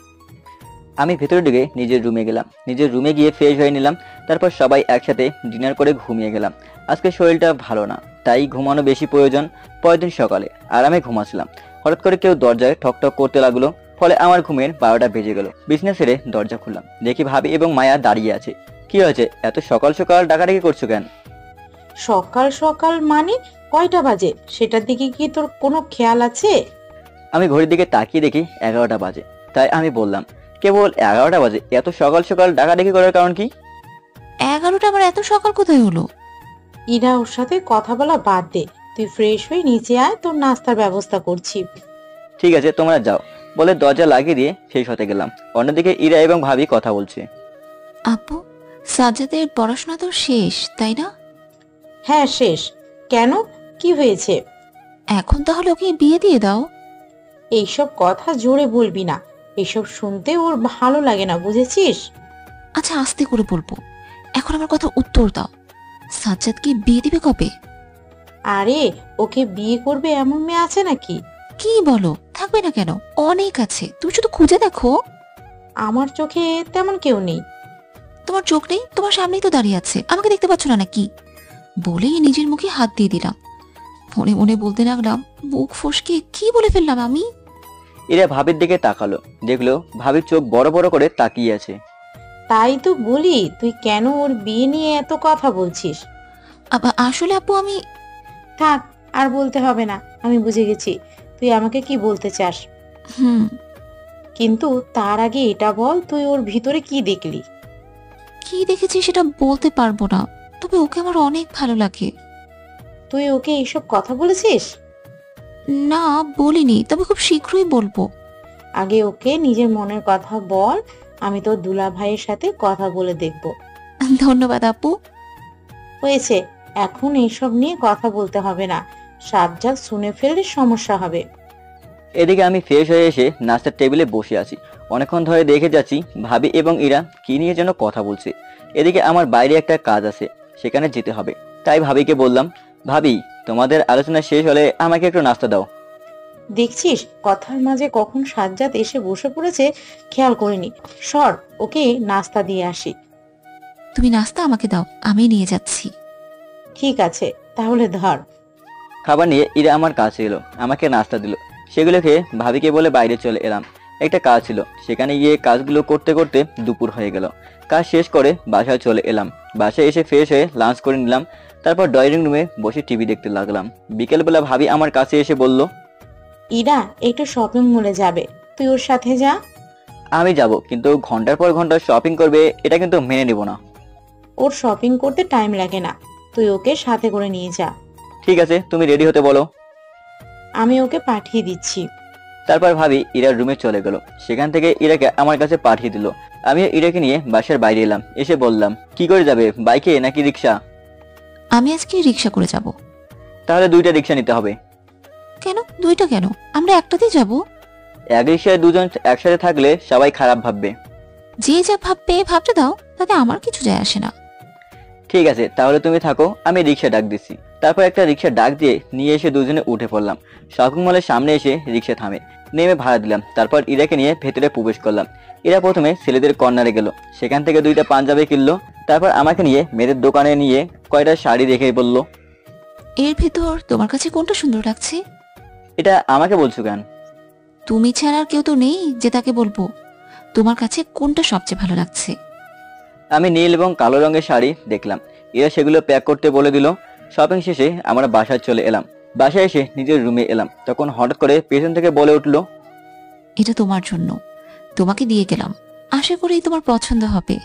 আমি ভেতরে ঢুকে নিজের রুমে গেলাম। নিজের রুমে গিয়ে ফ্রেশ হয়ে নিলাম। তারপর সবাই একসাথে ডিনার করে ঘুমিয়ে গেলাম। আজকে শরীরটা ভালো না, তাই ঘুমানো বেশি প্রয়োজন। পরের দিন সকালে আরামে ঘুমাচ্ছিলাম, হঠাৎ করে কেউ দরজায় ঠক ঠক করতে লাগলো। ফলে আমার ঘুমের 12টা বেজে গেল। বিছানা ছেড়ে দরজা খুললাম, দেখি ভাবি এবং মায়া দাঁড়িয়ে আছে। কি হয়েছে, এত সকাল সকাল ডাকাডাকি করছো কেন? সকাল সকাল মানে কয়টা বাজে সেটার দিকে কি তোর কোনো খেয়াল আছে? আমি ঘড়ির দিকে তাকিয়ে দেখি 11টা বাজে। তাই আমি বললাম, কেবল 11টা বাজে, এত সকাল সকাল ডাকাডাকি করার কারণ কি? 11টা আবার এত সকাল কোথায় হলো? ইরা, ওর সাথে কথা বলা বাদ দে, তুই ফ্রেশ হয়ে নিচে আয়, তোর নাস্তার ব্যবস্থা করছি। ঠিক আছে, তোমরা যাও, বলে দরজা লাগিয়ে দিয়ে শেষ হতে গেলাম। অন্যদিকে ইরা এবং ভাবি কথা বলছে। আপু, সাজ্জাদের পড়াশোনা তো শেষ, তাই না? হ্যাঁ শেষ। কেন, কি হয়েছে? এখন তাহলে ওকে বিয়ে দিয়ে দাও। এইসব কথা জোরে বলবি না, এসব শুনতে ওর ভালো লাগে না, বুঝেছিস? আচ্ছা, আস্তে করে বলবো। এখন আমার কথা উত্তর দাও, সাজ্জাদকে বিয়ে দিবে কবে? আরে, ওকে বিয়ে করবে এমন মেয়ে আছে নাকি? কি বলো, থাকবে না কেন? অনেক আছে, তুমি শুধু খুঁজে দেখো। আমার চোখে তেমন কেউ নেই। তোমার চোখ নেই? তোমার সামনেই তো দাঁড়িয়ে আছে, আমাকে দেখতে পাচ্ছ না নাকি? বলেই নিজের মুখে হাত দিয়ে দিলাম। মনে মনে বলতে লাগলাম, মুখ ফসকে কি বলে ফেললাম আমি। এরা ভাবির দিকে তাকালো, দেখলো ভাবির চোখ বড় বড় করে তাকিয়ে আছে। তাই তো বলি, তুই কেন ওর বিয়ে নিয়ে এত কথা বলছিস? আসলে আপু, আমি... থাক, আর বলতে হবে না, আমি বুঝে গেছি তুই আমাকে কি বলতে চাস। কিন্তু তার আগে এটা বল, তুই ওর ভিতরে কি দেখলি? কি দেখেছি সেটা বলতে পারবো না, তবে ওকে আমার অনেক ভালো লাগে। তুই ওকে এইসব কথা বলেছিস? না, বলিনি, তবে খুব শীঘ্রই বলবো। আগে ওকে নিজের মনের কথা বল, আমি তোর দুলা ভাইয়ের সাথে কথা বলে দেখব। ধন্যবাদ আপু। হয়েছে, এখন এইসব নিয়ে কথা বলতে হবে না, সাজ্জাদ শুনে ফেললে সমস্যা হবে। এদিকে আমি ফ্রেশ হয়ে এসে নাস্তার টেবিলে বসে আছি। অনেকক্ষণ ধরে দেখে যাচ্ছি ভাবি এবং ইরা কি নিয়ে যেন কথা বলছে। এদিকে আমার বাইরে একটা কাজ আছে, সেখানে যেতে হবে। তাই ভাবিকে বললাম, ভাবি, তোমাদের আলোচনা শেষ হলে আমাকে একটু নাস্তা দাও। দেখছিস, কথার মাঝে কখন সাজ্জাদ এসে বসে পড়েছে খেয়াল করিনি। সর, ওকে নাস্তা দিয়ে আসি। তুমি নাস্তা আমাকে দাও, আমি নিয়ে যাচ্ছি। ঠিক আছে, তাহলে ধর। খাবার নিয়ে ইরা আমার কাছে এলো, আমাকে নাস্তা দিল। সেগুলো খেয়ে ভাবিকে বলে বাইরে চলে এলাম। একটা কাজ ছিল, সেখানে গিয়ে কাজগুলো করতে করতে দুপুর হয়ে গেল। কাজ শেষ করে বাসায় চলে এলাম। বাসায় এসে ফ্রেশ হয়ে লাঞ্চ করে নিলাম। তারপর ড্রয়িং রুমে বসে টিভি দেখতে লাগলাম। বিকেলবেলা ভাবি আমার কাছে এসে বলল, ইরা একটু শপিং মলে যাবে, তুই ওর সাথে যা। আমি যাব, কিন্তু ঘন্টার পর ঘন্টা শপিং করবে এটা কিন্তু মেনে নেব না। ওর শপিং করতে টাইম লাগে না, তুই ওকে সাথে করে নিয়ে যা। ঠিক আছে, তুমি রেডি হতে বলো। আমি ওকে পাঠিয়ে দিচ্ছি। তারপর ভাবি ইরার রুমে চলে গেল। সেখান থেকে ইরাকে আমার কাছে পাঠিয়ে দিল। আমি ইরাকে নিয়ে বাসার বাইরে এলাম। এসে বললাম, কি করে যাবে, বাইকে নাকি রিক্সা? আমি আজকে রিক্সা করে যাব। তাহলে 2টা রিক্সা নিতে হবে। কেন 2টা কেন? আমরা একটাতেই যাব। এক রিক্সায় 2 জন একসাথে থাকলে সবাই খারাপ ভাববে। যে যা ভাববে ভাবতে দাও, তাতে আমার কিছু যায় আসে না। ঠিক আছে, তাহলে তুমি থাকো, আমি রিক্সা ডাক দিচ্ছি। তারপর একটা রিক্সা ডাক দিয়ে নিয়ে এসে দুজনে উঠে পড়লাম। শপিং মলের সামনে এসে রিক্সা থামে, নেমে ভাড়া দিলাম। তারপর ইরাকে নিয়ে ভেতরে প্রবেশ করলাম। ইরা প্রথমে ছেলেদের কর্নারে গেল, সেখান থেকে 2টা পাঞ্জাবি কিনলো। তারপর আমাকে নিয়ে মেয়েদের দোকানে নিয়ে কয়টা শাড়ি দেখে বলল, এর ভেতর তোমার কাছে কোনটা সুন্দর লাগছে? এটা আমাকে বলছো কেন? তুমি ছাড়া আর কেউ তো নেই যে তাকে বলবো। তোমার কাছে কোনটা সবচেয়ে ভালো লাগছে? আমি নীল এবং কালো রঙের শাড়ি দেখলাম। এরা সেগুলো প্যাক করতে বলে দিল। শপিং শেষে আমরা বাসায় চলে এলাম। বাসায় এসে নিজের রুমে এলাম, তখন হঠাৎ করে পেছন থেকে বলে উঠলো, এটা তোমার জন্য, তোমাকে দিয়ে গেলাম, আশা করি তোমার পছন্দ হবে।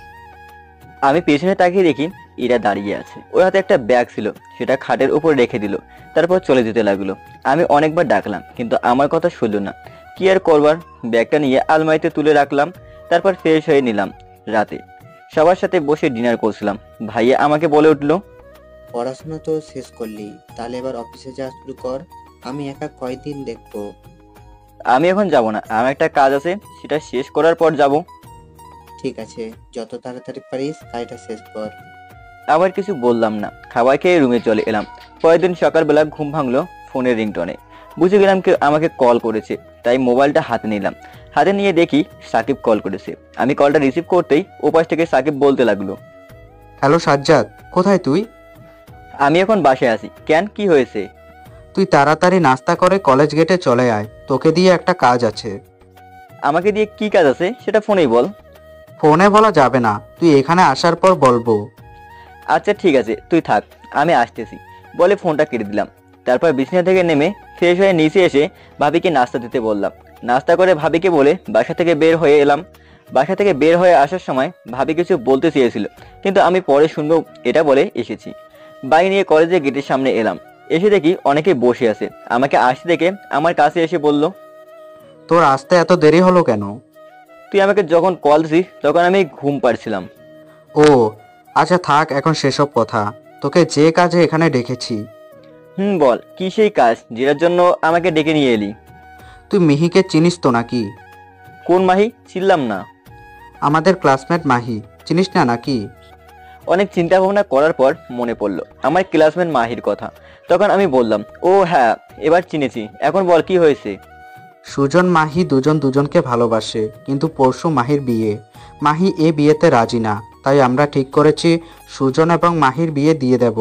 আমি পেছনে তাকিয়ে দেখি ইরা দাঁড়িয়ে আছে। ওর হাতে একটা ব্যাগ ছিল, সেটা খাটের উপর রেখে দিল, তারপর চলে যেতে লাগলো। আমি অনেকবার ডাকলাম কিন্তু আমার কথা শুনলো না। কি আর করবার, ব্যাগটা নিয়ে আলমারিতে তুলে রাখলাম। তারপর ফ্রেশ হয়ে নিলাম। রাতে সবার সাথে বসে ডিনার করছিলাম। ভাইয়া আমাকে বলে উঠলো, পড়াশোনা তো শেষ করলি, তাহলে এবার অফিসে যাওয়া শুরু কর। আমি একা কয়দিন দেখবো? আমি এখন যাব না, আমার একটা কাজ আছে, সেটা শেষ করার পর যাব। ঠিক আছে, যত তাড়াতাড়ি পারিস কাজটা শেষ কর। আবার কিছু বললাম না, খাবার খেয়ে রুমে চলে এলাম। পরের দিন সকালবেলা ঘুম ভাঙলো ফোনের রিংটনে। বুঝে গেলাম কেউ আমাকে কল করেছে, তাই মোবাইলটা হাতে নিলাম। হাতে নিয়ে দেখি সাকিব কল করেছে। আমি কলটা রিসিভ করতেই ওপাশ থেকে সাকিব বলতে লাগলো, হ্যালো সাজ্জাদ, কোথায় তুই? আমি এখন বাসায় আছি। কেন, কি হয়েছে? তুই তাড়াতাড়ি নাস্তা করে কলেজ গেটে চলে আয়, তোকে দিয়ে একটা কাজ আছে। আমাকে দিয়ে কি কাজ আছে সেটা ফোনেই বল। ফোনে বলা যাবে না, তুই এখানে আসার পর বলবো। আচ্ছা ঠিক আছে, তুই থাক, আমি আসতেছি বলে ফোনটা কেটে দিলাম। তারপর বিছানা থেকে নেমে ফ্রেশ হয়ে নিচে এসে ভাবিকে নাস্তা দিতে বললাম। নাস্তা করে ভাবিকে বলে বাসা থেকে বের হয়ে এলাম। বাসা থেকে বের হয়ে আসার সময় ভাবি কিছু বলতে চেয়েছিল, কিন্তু আমি পরে শুনবো এটা বলে এসেছি। বাইক নিয়ে কলেজের গেটের সামনে এলাম। এসে দেখি অনেকে বসে আছে। আমাকে আসতে দেখে আমার কাছে এসে বলল, তোর আসতে এত দেরি হলো কেন? তুই আমাকে যখন কল দিছিস তখন আমি ঘুম পাড়ছিলাম। ও আচ্ছা থাক, এখন সেসব কথা। তোকে যে কাজে এখানে ডেকেছি। বল, কি সেই কাজ যেটার জন্য আমাকে ডেকে নিয়ে এলি? তুই মিহিকে চিনিস তো নাকি? কোন মাহি? চিনলাম না। আমাদের ক্লাসমেট মাহি, চিনিস না নাকি? অনেক চিন্তা ভাবনা করার পর মনে পড়লো আমার ক্লাসমেট মাহির কথা। তখন আমি বললাম, ও হ্যাঁ, এবার চিনেছি। এখন বল, কি হয়েছে? সুজন মাহি দুজন দুজনকে ভালোবাসে, কিন্তু পরশু মাহির বিয়ে। মাহি এ বিয়েতে রাজি না, তাই আমরা ঠিক করেছি সুজন এবং মাহির বিয়ে দিয়ে দেব।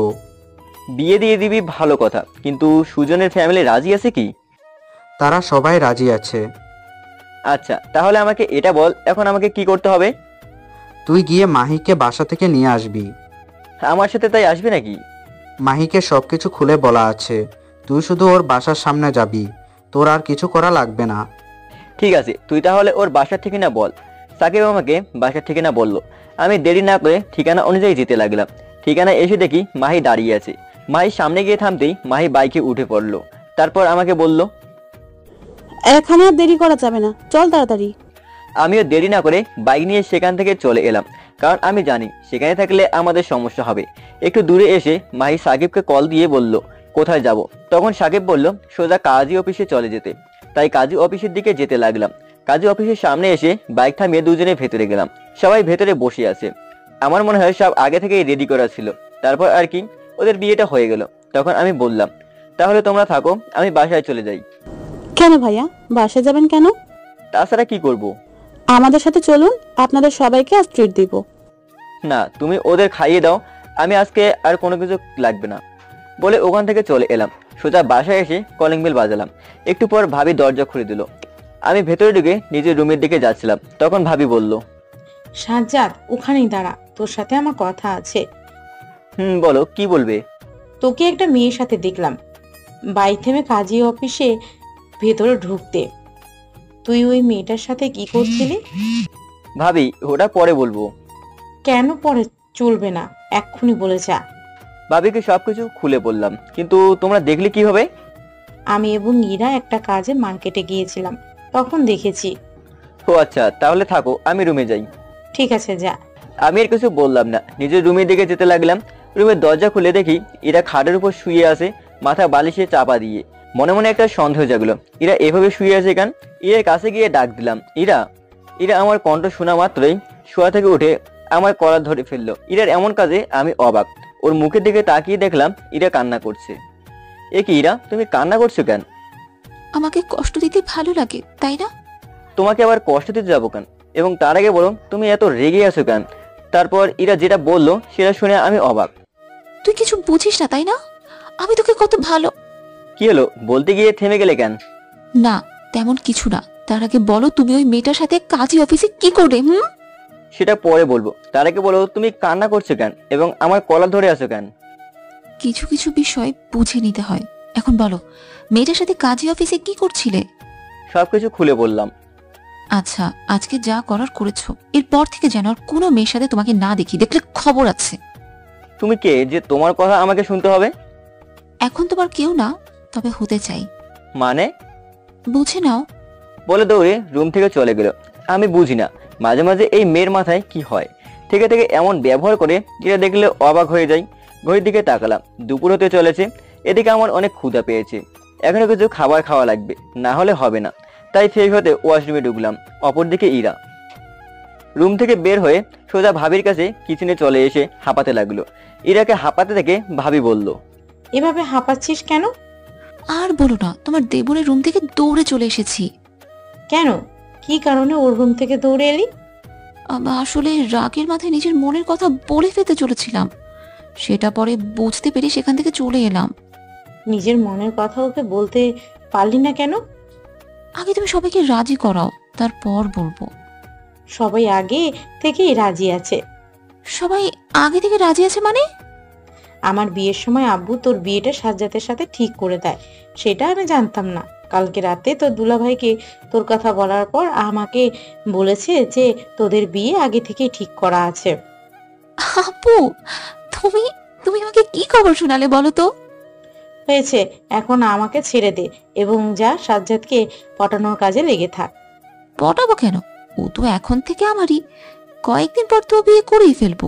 বিয়ে দিয়ে দিবি ভালো কথা, কিন্তু সুজনের ফ্যামিলি রাজি আছে কি? তারা সবাই রাজি আছে। আচ্ছা, তাহলে আমাকে এটা বল, এখন আমাকে কি করতে হবে? তুই গিয়ে মাহিকে বাসা থেকে নিয়ে আসবি। আমার সাথে তাই আসবে নাকি? মাহিকে সবকিছু খুলে বলা আছে, তুই শুধু ওর বাসার সামনে যাবি, তোর আর কিছু করা লাগবে না। ঠিক আছে, তুই তাহলে ওর বাসার ঠিকানা বল। সাকিব আমাকে বাসার ঠিকানা বললো। আমি দেরি না করে ঠিকানা অনুযায়ী যেতে লাগলাম। ঠিকানা এসে দেখি মাহি দাঁড়িয়ে আছে। মাহি সামনে গিয়ে থামতেই মাহি বাইকে উঠে পড়লো। তারপর আমাকে বলল, এখানে আর দেরি করা যাবে না, চল তাড়াতাড়ি। আমিও দেরি না করে বাইক নিয়ে সেখান থেকে চলে এলাম, কারণ আমি জানি সেখানে থাকলে আমাদের সমস্যা হবে। একটু দূরে এসে মাহি সাকিবকে কল দিয়ে বলল, কোথায় যাব? তখন সাকিব বলল সোজা কাজী অফিসে চলে যেতে। তাই কাজী অফিসের দিকে যেতে লাগলাম। কাজী অফিসের সামনে এসে বাইক থামিয়ে দুজনে ভেতরে গেলাম। সবাই ভেতরে বসে আছে। আমার মনে হয় সব আগে থেকেই রেডি করা ছিল। তারপর আর কি, ওদের বিয়েটা হয়ে গেল। তখন আমি বললাম, তাহলে তোমরা থাকো, আমি বাসায় চলে যাই। কেন ভাইয়া, বাসায় যাবেন কেন? তাছাড়া কি করব? আমাদের সাথে চলুন, আপনাদের সবাইকে আজ ট্রিট দিব। না, তুমি ওদের খাইয়ে দাও, আমি আজকে আর কোনো কিছু লাগবে না বলে ওখান থেকে চলে এলাম। সোজা বাসায় এসে কলিং বেল বাজালাম। একটু পর ভাবি দরজা খুলে দিল। আমি ভেতরে ঢুকে নিজের রুমের দিকে যাচ্ছিলাম, তখন ভাবি বলল, সাজ্জাদ ওখানেই দাঁড়া, তোর সাথে আমার কথা আছে। বলো, কি বলবে? তোকে একটা মেয়ের সাথে দেখলাম বাইক থেমে কাজী অফিসে ভেতরে ঢুকতে। তুই ওই মেয়েটার সাথে কি করছিলি? ভাবি, ওটা পরে বলবো। কেন পরে চলবে না, এক্ষুনি বলে যা। ভাবিকে সবকিছু খুলে বললাম, কিন্তু তোমরা দেখলে কি হবে? আমি এবং ইরা একটা কাজে মার্কেটে গিয়েছিলাম, তখন দেখেছি। ও আচ্ছা, তাহলে থাকো, আমি রুমে যাই। ঠিক আছে, যা। আমি আর কিছু বললাম না, নিজের রুমের দিকে যেতে লাগলাম। রুমের দরজা খুলে দেখি এরা খাটের উপর শুয়ে আছে, মাথা বালিশে চাপা দিয়ে। মনে মনে একটা সন্দেহ জাগলো, এরা এভাবে শুয়ে আছে কেন? ইরার কাছে গিয়ে ডাক দিলাম, ইরা। ইরা আমার কণ্ঠ শোনা মাত্রই শোয়া থেকে উঠে আমার কলার ধরে ফেললো। ইরার এমন কাজে আমি অবাক। ওর মুখের দিকে তাকিয়ে দেখলাম ইরা কান্না করছে। এ কি ইরা, তুমি কান্না করছো কেন? আমাকে কষ্ট দিতে ভালো লাগে, তাই না? তোমাকে আবার কষ্ট দিতে যাবো কেন? এবং তার আগে বলো, তুমি এত রেগে আছো কেন? তারপর ইরা যেটা বললো সেটা শুনে আমি অবাক। তুই কিছু বুঝিস না, তাই না? আমি তোকে কত ভালো। কি হলো, বলতে গিয়ে থেমে গেলে কেন? না, তেমন কিছু না। তার আগে বলো, তুমি ওই মেয়েটার সাথে কাজী অফিসে কি করে? সেটা পরে বলবো, তার আগে বলো তুমি কান্না করছো কেন এবং আমার কলার ধরে আছো কেন? কিছু কিছু বিষয় বুঝে নিতে হয়। এখন বলো, মেয়েটার সাথে কাজী অফিসে কি করছিলে? সবকিছু খুলে বললাম। আচ্ছা, আজকে যা করার করেছো, এরপর থেকে যেন আর কোনো মেয়ের সাথে তোমাকে না দেখি, দেখলে খবর আছে। তুমি কে যে তোমার কথা আমাকে শুনতে হবে? এখন তোমার কেউ না, তবে হতে চাই। মানে? বুঝে নাও। বলে দৌড়ে রুম থেকে চলে গেল। আমি বুঝি না মাঝে মাঝে এই মেয়ের মাথায় কি হয়, থেকে থেকে এমন ব্যবহার করে যেটা দেখলে অবাক হয়ে যায়। ঘড়ির দিকে তাকালাম, দুপুর হতে চলেছে। এদিকে আমার অনেক ক্ষুধা পেয়েছে, এখনো কিছু খাবার খাওয়া লাগবে, না হলে হবে না। তাই ফ্রেশ হতে ওয়াশরুমে ঢুকলাম। অপরদিকে ইরা রুম থেকে বের হয়ে সোজা ভাবির কাছে কিচেনে চলে এসে হাঁপাতে লাগলো। ইরাকে হাঁপাতে থেকে ভাবি বলল, এভাবে হাঁপাচ্ছিস কেন? আর বলো না, তোমার দেবরের রুম থেকে দৌড়ে চলে এসেছি। কেন? কি কারণে ওর রুম থেকে দৌড়ে এলি? আসলে রাগের মাথায় নিজের মনের কথা বলে ফেলতে চলেছিলাম, সেটা পরে বুঝতে পেরে সেখান থেকে চলে এলাম। নিজের মনের কথা ওকে বলতে পারলি না কেন? আগে তুমি সবাইকে রাজি করাও, তারপর বলবো। সবাই আগে থেকেই রাজি আছে। সবাই আগে থেকে রাজি আছে মানে? আমার বিয়ের সময় আব্বু তোর বিয়েটা সাজ্জাদের সাথে ঠিক করে দেয়, সেটা আমি জানতাম না। কালকে রাতে তোর দুলাভাইকে তোর কথা বলার পর আমাকে বলেছে যে তোদের বিয়ে আগে থেকেই ঠিক করা আছে। আপু, তুমি তুমি আমাকে কি খবর শোনালে বলো তো? হয়েছে, এখন আমাকে ছেড়ে দে এবং যা সাজ্জাদকে পটানোর কাজে লেগে থাক। পটাবো কেন? ও তো এখন থেকে আমারই, কয়েকদিন পর তো বিয়ে করেই ফেলবো।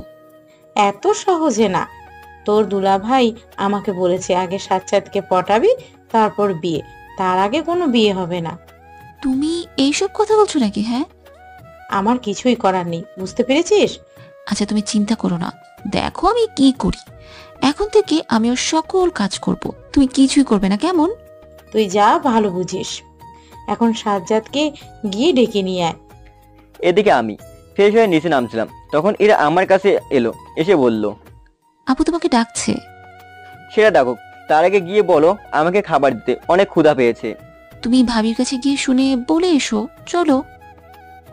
এত সহজে না। তোর দুলাভাই আমাকে বলেছে আগে সাজ্জাদকে পটাবি, তারপর বিয়ে, তার আগে কোনো বিয়ে হবে না। তুমি এইসব কথা বলছো নাকি? হ্যাঁ, আমার কিছুই করার নেই, বুঝতে পেরেছিস? আচ্ছা তুমি চিন্তা করো না, দেখো আমি কি করি। এখন থেকে আমি ওর সকল কাজ করব, তুমি কিছুই করবে না, কেমন? তুই যা ভালো বুঝিস। এখন সাজ্জাদকে গিয়ে ডেকে নিয়ে আয়। এদিকে আমি ফ্রেশ হয়ে নিচে নামছিলাম, তখন এরা আমার কাছে এলো, এসে বলল, আপু তোমাকে ডাকছে। সেটা ডাকুক, তার আগে গিয়ে বলো আমাকে খাবার দিতে, অনেক ক্ষুধা পেয়েছে। তুমি ভাবির কাছে গিয়ে শুনে বলে এসো, চলো।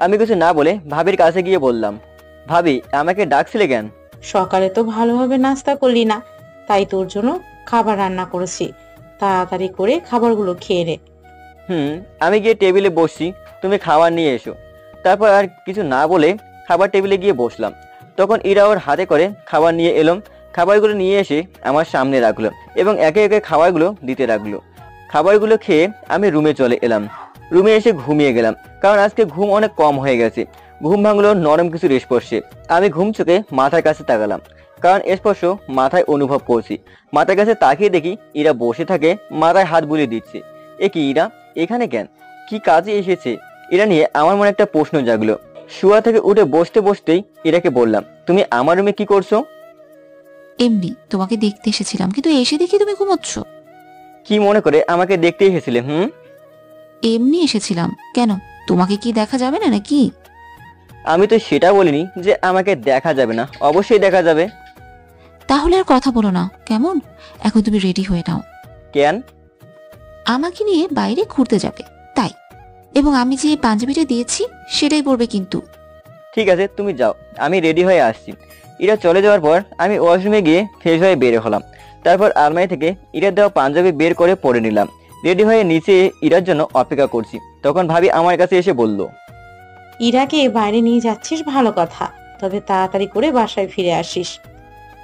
আমি কিছু না বলে ভাবির কাছে গিয়ে বললাম, ভাবি আমাকে ডাকছিলে কেন? সকালে তো ভালোভাবে নাস্তা করলি না, তাই তোর জন্য খাবার রান্না করেছি, তাড়াতাড়ি করে খাবারগুলো খেয়ে নে। আমি গিয়ে টেবিলে বসছি, তুমি খাবার নিয়ে এসো। তারপর আর কিছু না বলে খাবার টেবিলে গিয়ে বসলাম। তখন ইরা ওর হাতে করে খাবার নিয়ে এলাম। খাবারগুলো নিয়ে এসে আমার সামনে রাখলো এবং একে একে খাবারগুলো দিতে রাখলো। খাবারগুলো খেয়ে আমি রুমে চলে এলাম। রুমে এসে ঘুমিয়ে গেলাম, কারণ আজকে ঘুম অনেক কম হয়ে গেছে। ঘুম ভাঙলো নরম কিছু স্পর্শে। আমি ঘুম চোখে মাথার কাছে তাকালাম, কারণ স্পর্শ মাথায় অনুভব করছি। মাথার কাছে তাকিয়ে দেখি ইরা বসে থাকে, মাথায় হাত বুলিয়ে দিচ্ছে। এ কি ইরা এখানে কেন? কি কাজে এসেছে? এরা নিয়ে আমার মনে একটা প্রশ্ন জাগলো। শুয়া থেকে উঠে বসতে বসতেই ইরাকে বললাম, তুমি আমার রুমে কি করছো? এমনি তোমাকে দেখতে এসেছিলাম, কিন্তু এসে দেখি তুমি ঘুমোচ্ছ। কি মনে করে আমাকে দেখতে এসেছিলে? এমনি এসেছিলাম। কেন, তোমাকে কি দেখা যাবে না নাকি? আমি তো সেটা বলিনি যে আমাকে দেখা যাবে না, অবশ্যই দেখা যাবে। তাহলে আর কথা বলো না, কেমন? এখন তুমি রেডি হয়ে নাও। কেন? আমাকে নিয়ে বাইরে ঘুরতে যাবে তাই, এবং আমি যে পাঞ্জাবিটা দিয়েছি সেটাই পরবে কিন্তু। ঠিক আছে, তুমি যাও, আমি রেডি হয়ে আসছি। ইরা চলে যাওয়ার পর আমি ওয়াশরুমে গিয়ে ফ্রেশ হয়ে বের হলাম। তারপর আলমারি থেকে ইরার দেওয়া পাঞ্জাবি বের করে পরে নিলাম। রেডি হয়ে নিচে ইরার জন্য অপেক্ষা করছি। তখন ভাবি আমার কাছে এসে বলল, ইরাকে বাইরে নিয়ে যাচ্ছিস ভালো কথা, তবে তাড়াতাড়ি করে বাসায় ফিরে আসিস।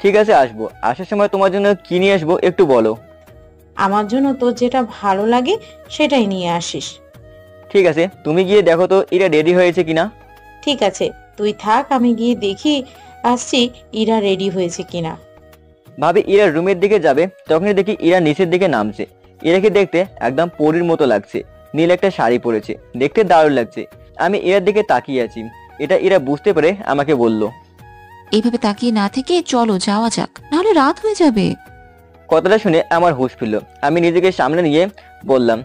ঠিক আছে, আসবো। আসার সময় তোমার জন্য কি নিয়ে আসবো একটু বলো। আমার জন্য তোর যেটা ভালো লাগে সেটাই নিয়ে আসিস। ঠিক আছে, তুমি গিয়ে দেখো তো ইরা রেডি হয়েছে কিনা। ঠিক আছে, তুই থাক, আমি গিয়ে দেখি আসছি ইরা রেডি হয়েছে কিনা। ভাবি ইরা রুমের দিকে যাবে, তখনই দেখি ইরা নিচের দিকে নামছে। ইরাকে দেখতে একদম পরীর মতো লাগছে। নীল একটা শাড়ি পরেছে, দেখতে দারুণ লাগছে। আমি ইরার দিকে তাকিয়ে আছি। এটা ইরা বুঝতে পারে আমাকে বলল, এইভাবে তাকিয়ে না থেকে চলো যাওয়া যাক, নাহলে রাত হয়ে যাবে। কথাটা শুনে আমার হুঁশ ফিরল। আমি নিজেকে সামনে নিয়ে বললাম,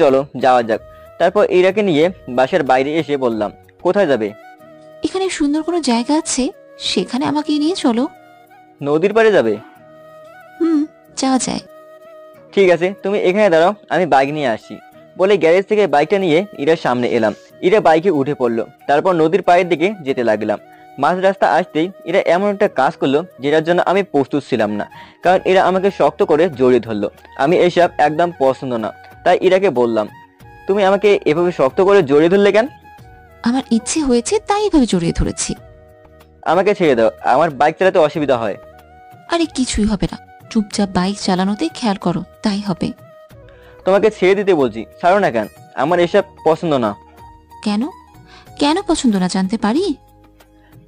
চলো যাওয়া যাক। তারপর ইরাকে নিয়ে বাসার বাইরে এসে বললাম, কোথায় যাবে? এখানে সুন্দর কোনো জায়গা আছে, সেখানে আমাকে নিয়ে চলো। নদীর পাড়ে যাবে? যাওয়া যায়। ঠিক আছে, তুমি এখানে দাঁড়াও, আমি বাইক নিয়ে আসছি। বলে গ্যারেজ থেকে বাইকটা নিয়ে ইরার সামনে এলাম। ইরা বাইকে উঠে পড়লো। তারপর নদীর পাড়ের দিকে যেতে লাগলাম। মাঝ রাস্তা আসতেই এরা এমন একটা কাজ করলো যেটার জন্য আমি প্রস্তুত ছিলাম না, কারণ এরা আমাকে শক্ত করে জড়িয়ে ধরলো। আমি এসব একদম পছন্দ না, তাই ইরাকে বললাম, তুমি আমাকে এভাবে শক্ত করে জড়িয়ে ধরলে কেন? আমার ইচ্ছে হয়েছে তাই এভাবে জড়িয়ে ধরেছি। আমাকে ছেড়ে দাও, আমার বাইক চালাতে অসুবিধা হয়। আরে কিছুই হবে না, চুপচাপ বাইক চালানোতে খেয়াল করো, তাই হবে। তোমাকে ছেড়ে দিতে বলছি, ছাড়ো না কেন? আমার এসব পছন্দ না। কেন কেন পছন্দ না জানতে পারি?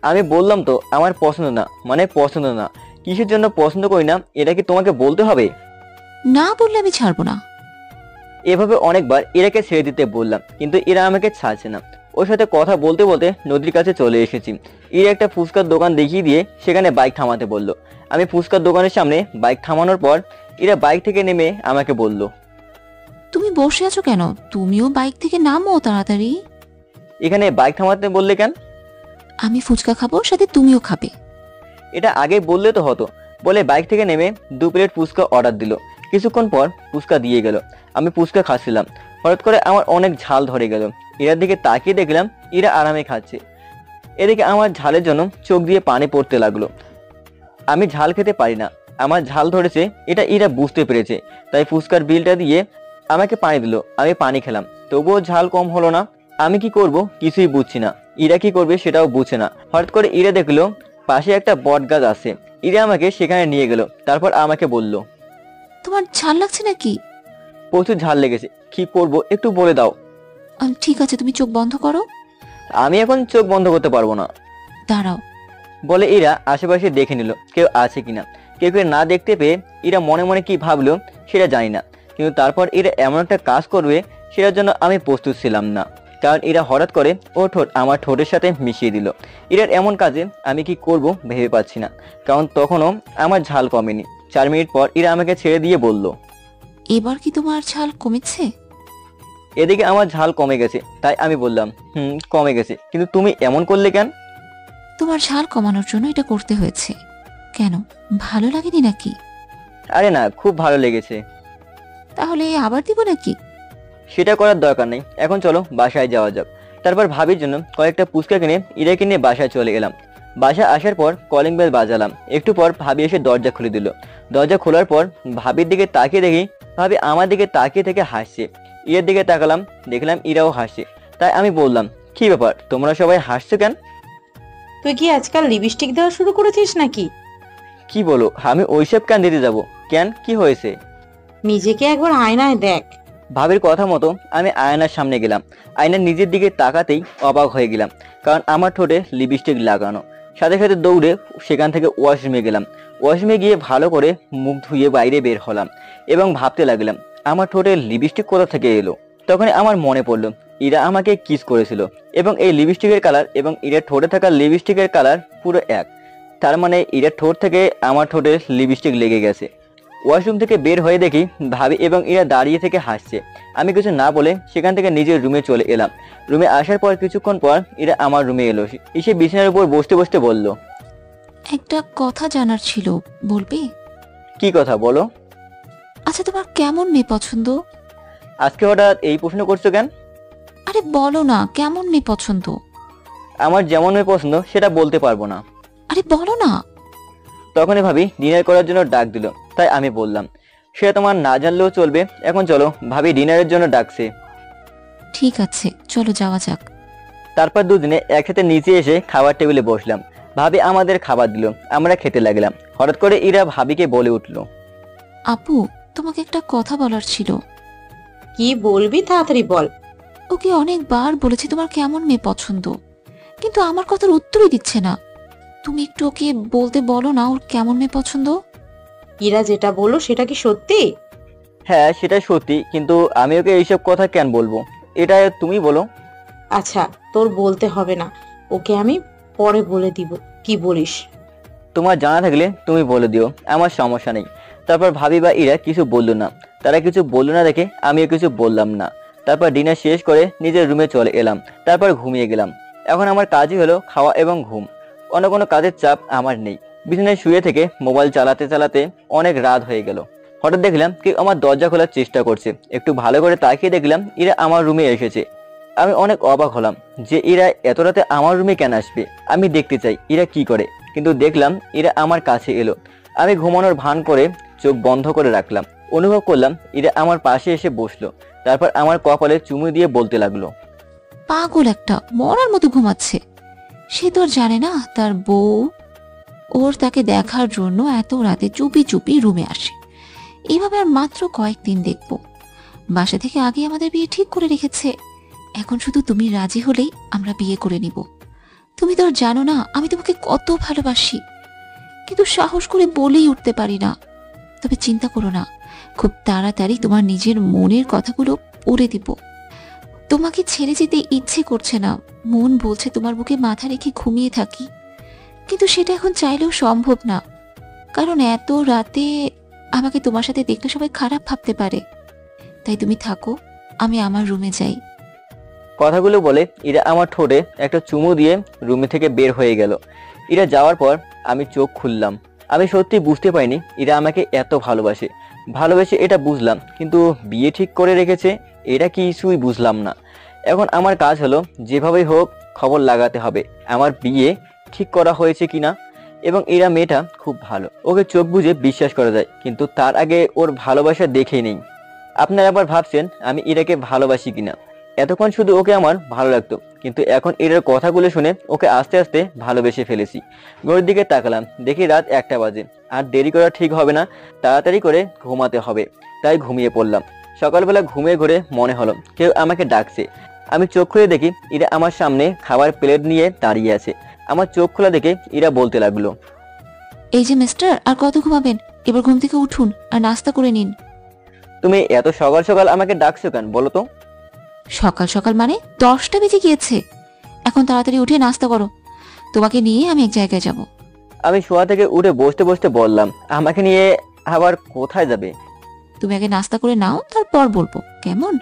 আমি বললাম তো আমার পছন্দ না, মানে পছন্দ না। কিসের জন্য পছন্দ করি না এটা কি তোমাকে বলতে হবে? না বললে আমি ছাড়বো না। এভাবে অনেকবার ইরাকে ছেড়ে দিতে বললাম, কিন্তু এরা আমাকে ছাড়ছে না। ওর সাথে কথা বলতে বলতে নদীর কাছে চলে এসেছি। ইরা একটা ফুচকার দোকান দেখিয়ে দিয়ে সেখানে বাইক থামাতে বলল। আমি ফুচকার দোকানের সামনে বাইক থামানোর পর ইরা বাইক থেকে নেমে আমাকে বলল, তুমি বসে আছো কেন? তুমিও বাইক থেকে নামো তাড়াতাড়ি। এখানে বাইক থামাতে বললে কেন? আমি ফুচকা খাবো, সাথে তুমিও খাবে। এটা আগে বললে তো হতো। বলে বাইক থেকে নেমে 2 প্লেট ফুচকা অর্ডার দিল। কিছুক্ষণ পর ফুচকা দিয়ে গেল। আমি ফুচকা খাচ্ছিলাম, হঠাৎ করে আমার অনেক ঝাল ধরে গেল। ইরার দিকে তাকিয়ে দেখলাম ইরা আরামে খাচ্ছে। এদিকে আমার ঝালের জন্য চোখ দিয়ে পানি পড়তে লাগলো। আমি ঝাল খেতে পারি না, আমার ঝাল ধরেছে এটা ইরা বুঝতে পেরেছে, তাই ফুচকার বিলটা দিয়ে আমাকে পানি দিল। আমি পানি খেলাম, তবুও ঝাল কম হলো না। আমি কি করব কিছুই বুঝছি না, ইরা কি করবে সেটাও বুঝছে না। হঠাৎ করে ইরা দেখলো পাশে একটা বট গাছ আছে। ইরা আমাকে সেখানে নিয়ে গেল, তারপর আমাকে বলল, তোমার ঝাল লাগছে নাকি? প্রচুর ঝাল লেগেছে, কি করব একটু বলে দাও। ঠিক আছে, তুমি চোখ বন্ধ করো। আমি এখন চোখ বন্ধ করতে পারবো না। দাঁড়াও। বলে ইরা আশেপাশে দেখে নিল কেউ আছে কিনা। কেউ না দেখতে পেয়ে ইরা মনে মনে কি ভাবলো সেটা জানি না, কিন্তু তারপর এরা এমন একটা কাজ করবে সেটার জন্য আমি প্রস্তুত ছিলাম না, কারণ এরা হঠাৎ করে ও ঠোঁট আমার ঠোঁটের সাথে মিশিয়ে দিল। এরার এমন কাজে আমি কি করব ভেবে পাচ্ছি না, কারণ তখনও আমার ঝাল কমেনি। 4 মিনিট পর এরা আমাকে ছেড়ে দিয়ে বলল, এবার কি তোমার ঝাল কমেছে? এদিকে আমার ঝাল কমে গেছে। তাই আমি বললাম, কমে গেছে, কিন্তু তুমি এমন করলে কেন? তোমার ঝাল কমানোর জন্য এটা করতে হয়েছে। কেন, ভালো লাগেনি নাকি? আরে না, খুব ভালো লেগেছে। তাহলে আবার দিব নাকি? সেটা করার দরকার নেই, এখন চলো বাসায় যাওয়া যাক। তারপর ভাবির জন্য কয়েকটা ফুচকা কিনে ইরাকে নিয়ে বাসায় চলে এলাম। বাসায় আসার পর কলিং বেল বাজালাম। একটু পর ভাবি এসে দরজা খুলে দিল। দরজা খোলার পর ভাবির দিকে তাকিয়ে দেখি ভাবি আমার দিকে তাকিয়ে থেকে হাসছে। ইরার দিকে তাকালাম, দেখলাম ইরাও হাসছে। তাই আমি বললাম, কি ব্যাপার তোমরা সবাই হাসছো কেন? তুই কি আজকাল লিপস্টিক দেওয়া শুরু করেছিস নাকি? কি বলো, আমি ওইসব কেন দিতে যাব? কেন, কি হয়েছে? নিজেকে একবার আয়নায় দেখ। ভাবির কথা মতো আমি আয়নার সামনে গেলাম। আয়নার নিজের দিকে তাকাতেই অবাক হয়ে গেলাম, কারণ আমার ঠোঁটে লিপস্টিক লাগানো। সাথে সাথে দৌড়ে সেখান থেকে ওয়াশরুমে গেলাম। ওয়াশরুমে গিয়ে ভালো করে মুখ ধুয়ে বাইরে বের হলাম এবং ভাবতে লাগলাম আমার ঠোঁটে লিপস্টিক কোথা থেকে এলো। তখন আমার মনে পড়লো ইরা আমাকে কিস করেছিল এবং এই লিপস্টিকের কালার এবং ইরার ঠোঁটে থাকা লিপস্টিকের কালার পুরো এক। তার মানে ইরার ঠোঁট থেকে আমার ঠোঁটে লিপস্টিক লেগে গেছে। ওয়াশরুম থেকে বের হয়ে দেখি ভাবি এবং ইরা দাঁড়িয়ে থেকে হাসছে। আমি কিছু না বলে সেখান থেকে নিজের রুমে চলে এলাম। রুমে আসার পর কিছুক্ষণ পর ইরা আমার রুমে এলো। এসে বিছানার উপর বসতে বসতে বলল, একটা কথা জানার ছিল, বলবি? কি কথা বলো? আচ্ছা, তোমার কেমন মেয়ে পছন্দ? আজকে হঠাৎ এই প্রশ্ন করছো কেন? আরে বলো না, কেমন মেয়ে পছন্দ? আমার যেমন মেয়ে পছন্দ সেটা বলতে পারবো না। আরে বলো না। তখনই ভাবি ডিনার করার জন্য ডাক দিল। তাই আমি বললাম, সেটা তোমার না জানলেও চলবে, এখন চলো, ভাবি ডিনারের জন্য ডাকছে। ঠিক আছে, চলো যাওয়া যাক। তারপর দুজনে একসাথে নিচে এসে খাবার টেবিলে বসলাম। ভাবি আমাদের খাবার দিল, আমরা খেতে লাগলাম। হঠাৎ করে ইরা ভাবিকে বলে উঠলো, আপু, তোমাকে একটা কথা বলার ছিল। কি বলবি, তাড়াতাড়ি বল। ওকে অনেকবার বলেছি তোমার কেমন মেয়ে পছন্দ, কিন্তু আমার কথার উত্তরই দিচ্ছে না। তুমি একটু ওকে বলতে বলো না ওর কেমন মেয়ে পছন্দ। ইরা যেটা বললো সেটা কি সত্যি? হ্যাঁ সেটা সত্যি, কিন্তু আমি ওকে এইসব কথা কেন বলবো, এটা তুমি বলো। আচ্ছা, তোর বলতে হবে না, ওকে আমি পরে বলে দিব। কি বলিস? তোমার জানা থাকলে তুমি বলে দিও, আমার সমস্যা নেই। তারপর ভাবি বা ইরা কিছু বললো না। তারা কিছু বললো না দেখে আমিও কিছু বললাম না। তারপর ডিনার শেষ করে নিজের রুমে চলে এলাম। তারপর ঘুমিয়ে গেলাম। এখন আমার কাজই হলো খাওয়া এবং ঘুম, অন্য কোনো কাজের চাপ আমার নেই। বিছানায় শুয়ে থেকে মোবাইল চালাতে চালাতে অনেক রাত হয়ে গেল। হঠাৎ দেখলাম কেউ আমার দরজা খোলার চেষ্টা করছে। একটু ভালো করে তাকিয়ে দেখলাম ইরা আমার রুমে এসেছে। আমি অনেক অবাক হলাম যে ইরা এত রাতে আমার রুমে কেন আসবে। আমি দেখতে চাই ইরা কি করে, কিন্তু দেখলাম ইরা আমার কাছে এলো। আমি ঘুমানোর ভান করে চোখ বন্ধ করে রাখলাম। অনুভব করলাম ইরা আমার পাশে এসে বসলো, তারপর আমার কপালে চুমু দিয়ে বলতে লাগলো, পাগল একটা, মরার মতো ঘুমাচ্ছে। সে তো আর জানে না তার বউ ওর তাকে দেখার জন্য এত রাতে চুপি চুপি রুমে আসে। এইভাবে আর মাত্র কয়েকদিন দেখব। বাসা থেকে আগে আমাদের বিয়ে ঠিক করে রেখেছে। এখন শুধু তুমি রাজি হলেই আমরা বিয়ে করে নিব। তুমি তো আর জানো না আমি তোমাকে কত ভালোবাসি, কিন্তু সাহস করে বলেই উঠতে পারি না। তবে চিন্তা করো না, খুব তাড়াতাড়ি তোমার নিজের মনের কথাগুলো পড়ে দিব। তোমাকে ছেড়ে যেতে ইচ্ছে করছে না, মন বলছে তোমার বুকে মাথা রেখে ঘুমিয়ে থাকি, কিন্তু সেটা এখন চাইলেও সম্ভব না। কারণ এত রাতে আমাকে তোমার সাথে দেখলে সবাই খারাপ ভাবতে পারে। তাই তুমি থাকো, আমি আমার রুমে যাই। কথাগুলো বলে ইরা আমার ঠোঁটে একটা চুমু দিয়ে রুমে থেকে বের হয়ে গেল। ইরা যাওয়ার পর আমি চোখ খুললাম। আমি সত্যি বুঝতে পারিনি ইরা আমাকে এত ভালোবাসে এটা বুঝলাম, কিন্তু বিয়ে ঠিক করে রেখেছে এটা কিছুই বুঝলাম না। এখন আমার কাজ হলো যেভাবেই হোক খবর লাগাতে হবে আমার বিয়ে ঠিক করা হয়েছে কিনা। এবং ইরা মেয়েটা খুব ভালো, ওকে চোখ বুঝে বিশ্বাস করা যায়, কিন্তু তার আগে ওর ভালোবাসা দেখেই নেই। আপনারা আবার ভাবছেন আমি ইরাকে ভালোবাসি কিনা। এতক্ষণ শুধু ওকে আমার ভালো লাগতো, কিন্তু এখন ইরার কথাগুলো শুনে ওকে আস্তে আস্তে ভালোবেসে ফেলেছি। ঘড়ির দিকে তাকালাম, দেখি রাত 1টা বাজে। আর দেরি করা ঠিক হবে না, তাড়াতাড়ি করে ঘুমাতে হবে। তাই ঘুমিয়ে পড়লাম। সকালবেলা ঘুমিয়ে ঘুরে মনে হলো কেউ আমাকে ডাকছে। আমি চোখ খুলে দেখি ইরা আমার সামনে খাবার প্লেট নিয়ে দাঁড়িয়ে আছে। আমার চোখ খোলা দেখে ইরা বলতে লাগলো, এই যে মিস্টার, আর কত ঘুমাবেন? এবার ঘুম থেকে উঠুন আর নাস্তা করে নিন। তুমি এত সকাল সকাল আমাকে ডাকছো কেন বলো তো? সকাল সকাল মানে 10টা বেজে গিয়েছে। এখন তাড়াতাড়ি উঠে নাস্তা করো, তোমাকে নিয়ে আমি এক জায়গায় যাব। আমি শোয়া থেকে উঠে বসতে বসতে বললাম, আমাকে নিয়ে আবার কোথায় যাবে? তুমি আগে নাস্তা করে নাও, তারপর বলবো, কেমন?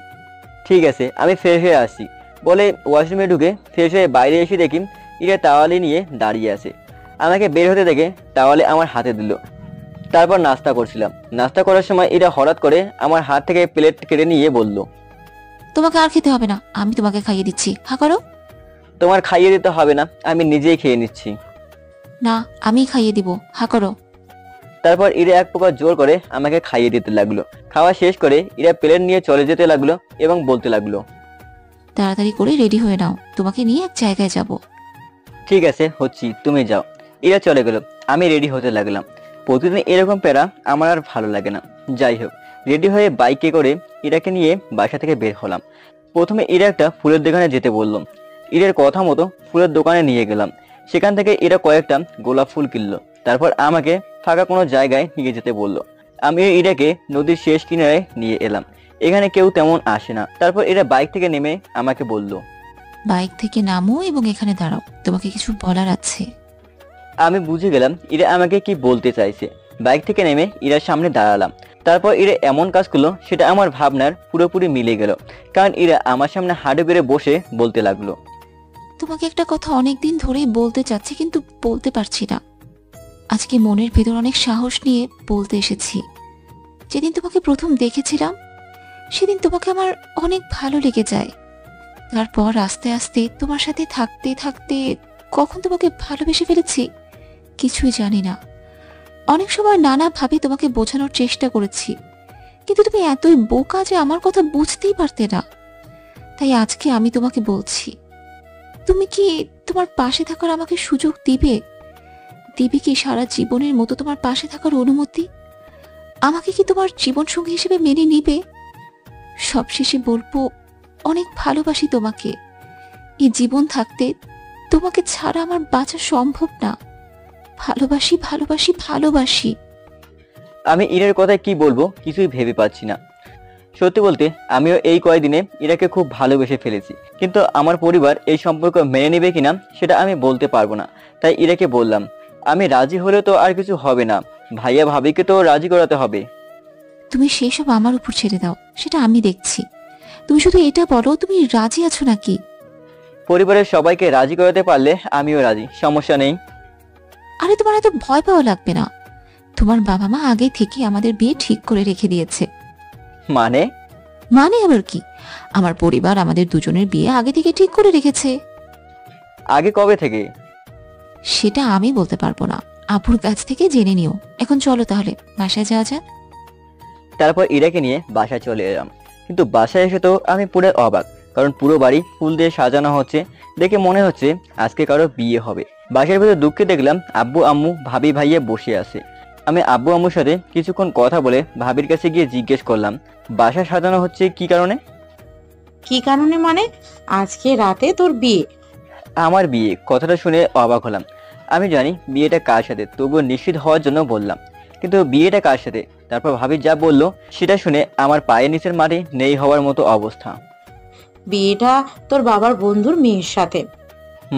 ঠিক আছে, আমি ফ্রেশ হয়ে আসছি বলে ওয়াশরুমে ঢুকে ফ্রেশ হয়ে বাইরে এসে দেখি ইরা টাওয়ালে নিয়ে দাঁড়িয়ে আছে। আমাকে বের হতে দেখে টাওয়ালে আমার হাতে দিল। তারপর নাস্তা করছিলাম। নাস্তা করার সময় ইরা হঠাৎ করে আমার হাত থেকে প্লেট কেড়ে নিয়ে বলল, তোমাকে আর খেতে হবে না, আমি তোমাকে খাইয়ে দিচ্ছি, হা করো। তোমার খাইয়ে দিতে হবে না, আমি নিজেই খেয়ে নিচ্ছি। না, আমি খাইয়ে দিব, হা করো। তারপর ইরা এক প্রকার জোর করে আমাকে খাইয়ে দিতে লাগলো। খাওয়া শেষ করে ইরা প্লেট নিয়ে চলে যেতে লাগলো এবং বলতে লাগলো, তাড়াতাড়ি করে রেডি হয়ে নাও, তোমাকে নিয়ে এক জায়গায় যাব। ঠিক আছে হচ্ছি, তুমি যাও। ইরা চলে গেল। আমি রেডি হতে লাগলাম। প্রতিদিন এরকম প্যারা আমার আর ভালো লাগে না। যাই হোক, রেডি হয়ে বাইকে করে ইরাকে নিয়ে বাসা থেকে বের হলাম। প্রথমে ইরা একটা ফুলের দোকানে যেতে বললাম। ইরার কথা মতো ফুলের দোকানে নিয়ে গেলাম। সেখান থেকে ইরা কয়েকটা গোলাপ ফুল কিনলো। তারপর আমাকে ফাঁকা কোনো জায়গায় নিয়ে যেতে বললো। আমি ইরাকে নদীর শেষ কিনারে নিয়ে এলাম। এখানে কেউ তেমন আসে না। তারপর এরা বাইক থেকে নেমে আমাকে বলল, বাইক থেকে নামো এবং এখানে দাঁড়াও, তোমাকে কিছু বলার আছে। আমি বুঝে গেলাম ইরা আমাকে কি বলতে চাইছে। বাইক থেকে নেমে ইরার সামনে দাঁড়ালাম। তারপর ইরা এমন কাজ করলো সেটা আমার ভাবনার পুরোপুরি মিলে গেল। কারণ ইরা আমার সামনে হাঁটু বেড়ে বসে বলতে লাগলো, তোমাকে একটা কথা অনেকদিন ধরেই বলতে চাচ্ছি, কিন্তু বলতে পারছি না। আজকে মনের ভেতর অনেক সাহস নিয়ে বলতে এসেছি। যেদিন তোমাকে প্রথম দেখেছিলাম সেদিন তোমাকে আমার অনেক ভালো লেগে যায়। তারপর আস্তে আস্তে তোমার সাথে থাকতে থাকতে কখন তোমাকে ভালোবেসে ফেলেছি কিছুই জানি না। অনেক সময় নানাভাবে তোমাকে বোঝানোর চেষ্টা করেছি, কিন্তু তুমি এতই বোকা যে আমার কথা বুঝতেই পারতে না। তাই আজকে আমি তোমাকে বলছি, তুমি কি তোমার পাশে থাকার আমাকে সুযোগ দিবে? দিবে কি সারা জীবনের মতো তোমার পাশে থাকার অনুমতি? আমাকে কি তোমার জীবনসঙ্গী হিসেবে মেনে নিবে? সবশেষে বলবো, অনেক ভালোবাসি তোমাকে। এই জীবন থাকতে তোমাকে ছাড়া আমার বাঁচা সম্ভব না। ভালোবাসি ভালোবাসি ভালোবাসি। আমি ইরার কথায় কি বলবো কিছুই ভেবে পাচ্ছি না। সত্যি বলতে আমিও এই কয়েকদিনে ইরাকে খুব ভালোবেসে ফেলেছি, কিন্তু আমার পরিবার এই সম্পর্ক মেনে নেবে কিনা সেটা আমি বলতে পারবো না। তাই ইরাকে বললাম, আমি রাজি হলে তো আর কিছু হবে না, ভাইয়া ভাবিকে তো রাজি করাতে হবে। তুমি সেসব আমার উপর ছেড়ে দাও, সেটা আমি দেখছি। তুমি শুধু এটা বলো, তুমি রাজি আছো নাকি? পরিবারের সবাইকে রাজি করাতে পারলে আমিও রাজি, সমস্যা নেই। আরে তোমার এত ভয় পাওয়া লাগবে না। তোমার বাবা মা আগে থেকে আমাদের বিয়ে ঠিক করে রেখে দিয়েছে। মানে? মানে আবার কি? আমার পরিবার আমাদের দুজনের বিয়ে আগে থেকে ঠিক করে রেখেছে। আগে কবে থেকে? সেটা আমি বলতে পারবো না, আপুর কাছ থেকে জেনে নিও। এখন চলো তাহলে বাসায় যাওয়া যাক। তারপর ইরাকে নিয়ে বাসায় চলে এলাম, কিন্তু বাসায় এসে তো আমি পুরো অবাক, কারণ পুরো বাড়ি ফুল দিয়ে সাজানো হচ্ছে। দেখে মনে হচ্ছে আজকে কারো বিয়ে হবে। বাসার ভেতর দুঃখে দেখলাম আব্বু আম্মু ভাবি ভাইয়ে বসে আছে। আমি আব্বু আম্মুর সাথে কিছুক্ষণ কথা বলে ভাবির কাছে গিয়ে জিজ্ঞেস করলাম বাসা সাজানো হচ্ছে কি কারণে। কি কারণে মানে? আজকে রাতে তোর বিয়ে? আমার বিয়ে? কথাটা শুনে অবাক হলাম। আমি জানি বিয়েটা কার সাথে, তবুও নিশ্চিত হওয়ার জন্য বললাম, কিন্তু বিয়েটা কার সাথে? তারপর ভাবি যা বললো সেটা শুনে আমার পায়ের নিচের মাটি নেই হওয়ার মতো অবস্থা। বিয়েটা তোর বাবার বন্ধুর মেয়ের সাথে।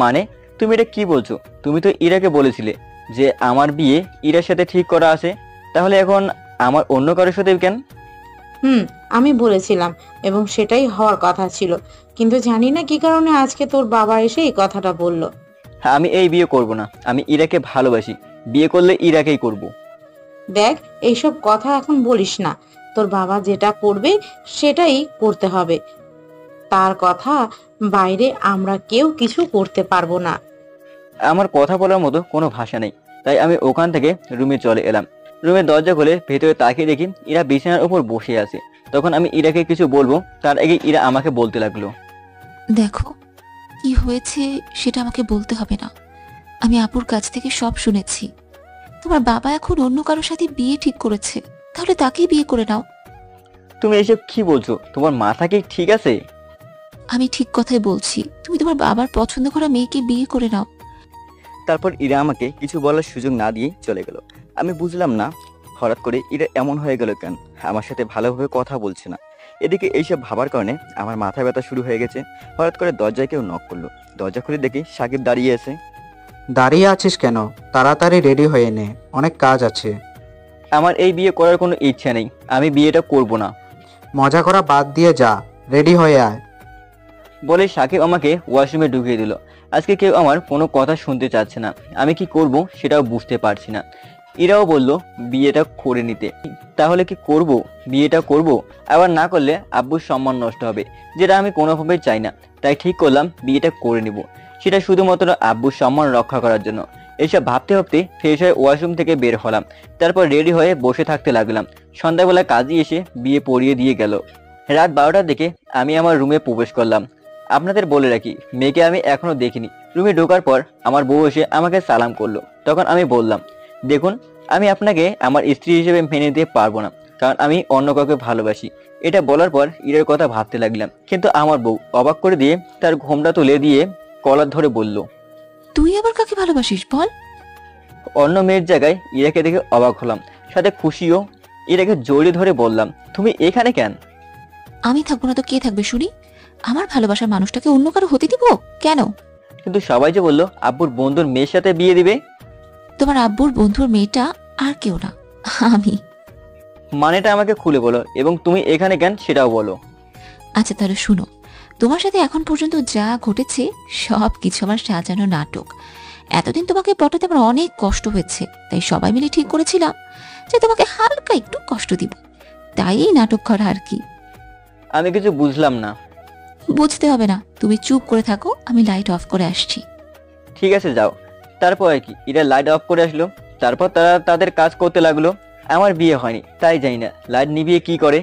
মানে তুমি এটা কি বলছো? তুমি তো ইরাকে বলেছিলে যে আমার বিয়ে ইরার সাথে ঠিক করা আছে, তাহলে এখন আমার অন্য কারোর সাথে কেন? আমি বলেছিলাম এবং সেটাই হওয়ার কথা ছিল, কিন্তু জানি না কি কারণে আজকে তোর বাবা এসে এই কথাটা বলল। আমি এই বিয়ে করব না, আমি ইরাকে ভালোবাসি, বিয়ে করলে ইরাকেই করব। দেখ, এইসব কথা এখন বলিস না। তোর বাবা যেটা করবে সেটাই করতে হবে। তার কথা বাইরে আমরা কেউ কিছু করতে পারবো না। আমার কথা বলার মতো কোনো ভাষা নেই, তাই আমি ওখান থেকে রুমে চলে এলাম। রুমের দরজা খুলে ভেতরে তাকিয়ে দেখি ইরা বিছানার উপর বসে আছে। তখন আমি ইরাকে কিছু বলবো তার আগে ইরা আমাকে বলতে লাগলো, দেখো, কি হয়েছে সেটা আমাকে বলতে হবে না। আমি আপুর কাছ থেকে সব শুনেছি। তোমার বাবা এখন অন্য কারোর সাথে বিয়ে ঠিক করেছে, তাহলে তাকেই বিয়ে করে নাও। তুমি এসব কি বলছো? তোমার মাথা কি ঠিক আছে? আমি ঠিক কথাই বলছি, তুমি তোমার বাবার পছন্দ করা মেয়েকে বিয়ে করে নাও। তারপর ইরা আমাকে কিছু বলার সুযোগ না দিয়ে চলে গেল। আমি বুঝলাম না হঠাৎ করে ইরা এমন হয়ে গেল কেন, আমার সাথে ভালোভাবে কথা বলছে না। এদিকে এইসব ভাবার কারণে আমার মাথা ব্যথা শুরু হয়ে গেছে। হঠাৎ করে দরজায় কেউ নক করলো। দরজা খুলে দেখি সাকিব দাঁড়িয়ে আছে। দাঁড়িয়ে আছিস কেন? তাড়াতাড়ি রেডি হয়ে নে, অনেক কাজ আছে। আমার এই বিয়ে করার কোনো ইচ্ছা নেই, আমি বিয়েটা করব না। মজা করা বাদ দিয়ে যা, রেডি হয়ে আয়। বলে সাকিব আমাকে ওয়াশরুমে ঢুকিয়ে দিল। আজকে কেউ আমার কোনো কথা শুনতে চাচ্ছে না, আমি কি করব সেটাও বুঝতে পারছি না। ইরাও বলল বিয়েটা করে নিতে, তাহলে কি করব? বিয়েটা করব, আবার না করলে আব্বুর সম্মান নষ্ট হবে, যেটা আমি কোনোভাবেই চাই না। তাই ঠিক করলাম বিয়েটা করে নিব, সেটা শুধুমাত্র আব্বুর সম্মান রক্ষা করার জন্য। এইসব ভাবতে ভাবতে ফ্রেশ হয়ে ওয়াশরুম থেকে বের হলাম। তারপর রেডি হয়ে বসে থাকতে লাগলাম। সন্ধ্যাবেলা কাজী এসে বিয়ে পড়িয়ে দিয়ে গেল। রাত 12টার দিকে আমি আমার রুমে প্রবেশ করলাম। আপনাদের বলে রাখি, মেয়েকে আমি এখনো দেখিনি। রুমে ঢোকার পর আমার বউ এসে আমাকে সালাম করলো। তখন আমি বললাম, দেখুন, আমি আপনাকে আমার স্ত্রী হিসেবে মেনে নিতে পারবো না, কারণ আমি অন্য কাউকে ভালোবাসি। এটা বলার পর ইরের কথা ভাবতে লাগলাম, কিন্তু আমার বউ অবাক করে দিয়ে তার ঘোমটা তুলে দিয়ে কলার ধরে বলল, তুই আবার কাকে ভালোবাসিস বল? অন্য মেয়ের জায়গায় ইরাকে দেখে অবাক হলাম, সাথে খুশিও। ইরাকে জড়িয়ে ধরে বললাম, তুমি এখানে কেন? আমি থাকবো না তো কে থাকবে শুনি? আমার ভালোবাসার মানুষটাকে অন্য কারো হতে দিব কেন? কিন্তু সবাই যে বললো আব্বুর বন্ধুর মেয়ের সাথে বিয়ে দিবে। তোমার আব্বুর বন্ধুর মেয়েটা আর কেউ না, আমি। মানেটা আমাকে খুলে বলো, এবং তুমি এখানে কেন সেটাও বলো। আচ্ছা তাহলে শুনো, তোমার সাথে এখন পর্যন্ত যা ঘটেছে সব কিছু আমার সাজানো নাটক। এতদিন তোমাকে পটাতে আমার অনেক কষ্ট হয়েছে, তাই সবাই মিলে ঠিক করেছিলাম যে তোমাকে হালকা একটু কষ্ট দিব, তাই এই নাটক করা আর কি। আমি কিছু বুঝলাম না। বুঝতে হবে না, তুমি চুপ করে থাকো, আমি লাইট অফ করে আসছি। ঠিক আছে যাও। তারপর কি এরা লাইট অফ করে আসলো। তারপর তারা তাদের কাজ করতে লাগলো। আমার বিয়ে হয়নি, তাই জানি না লাইট নিভিয়ে কি করে।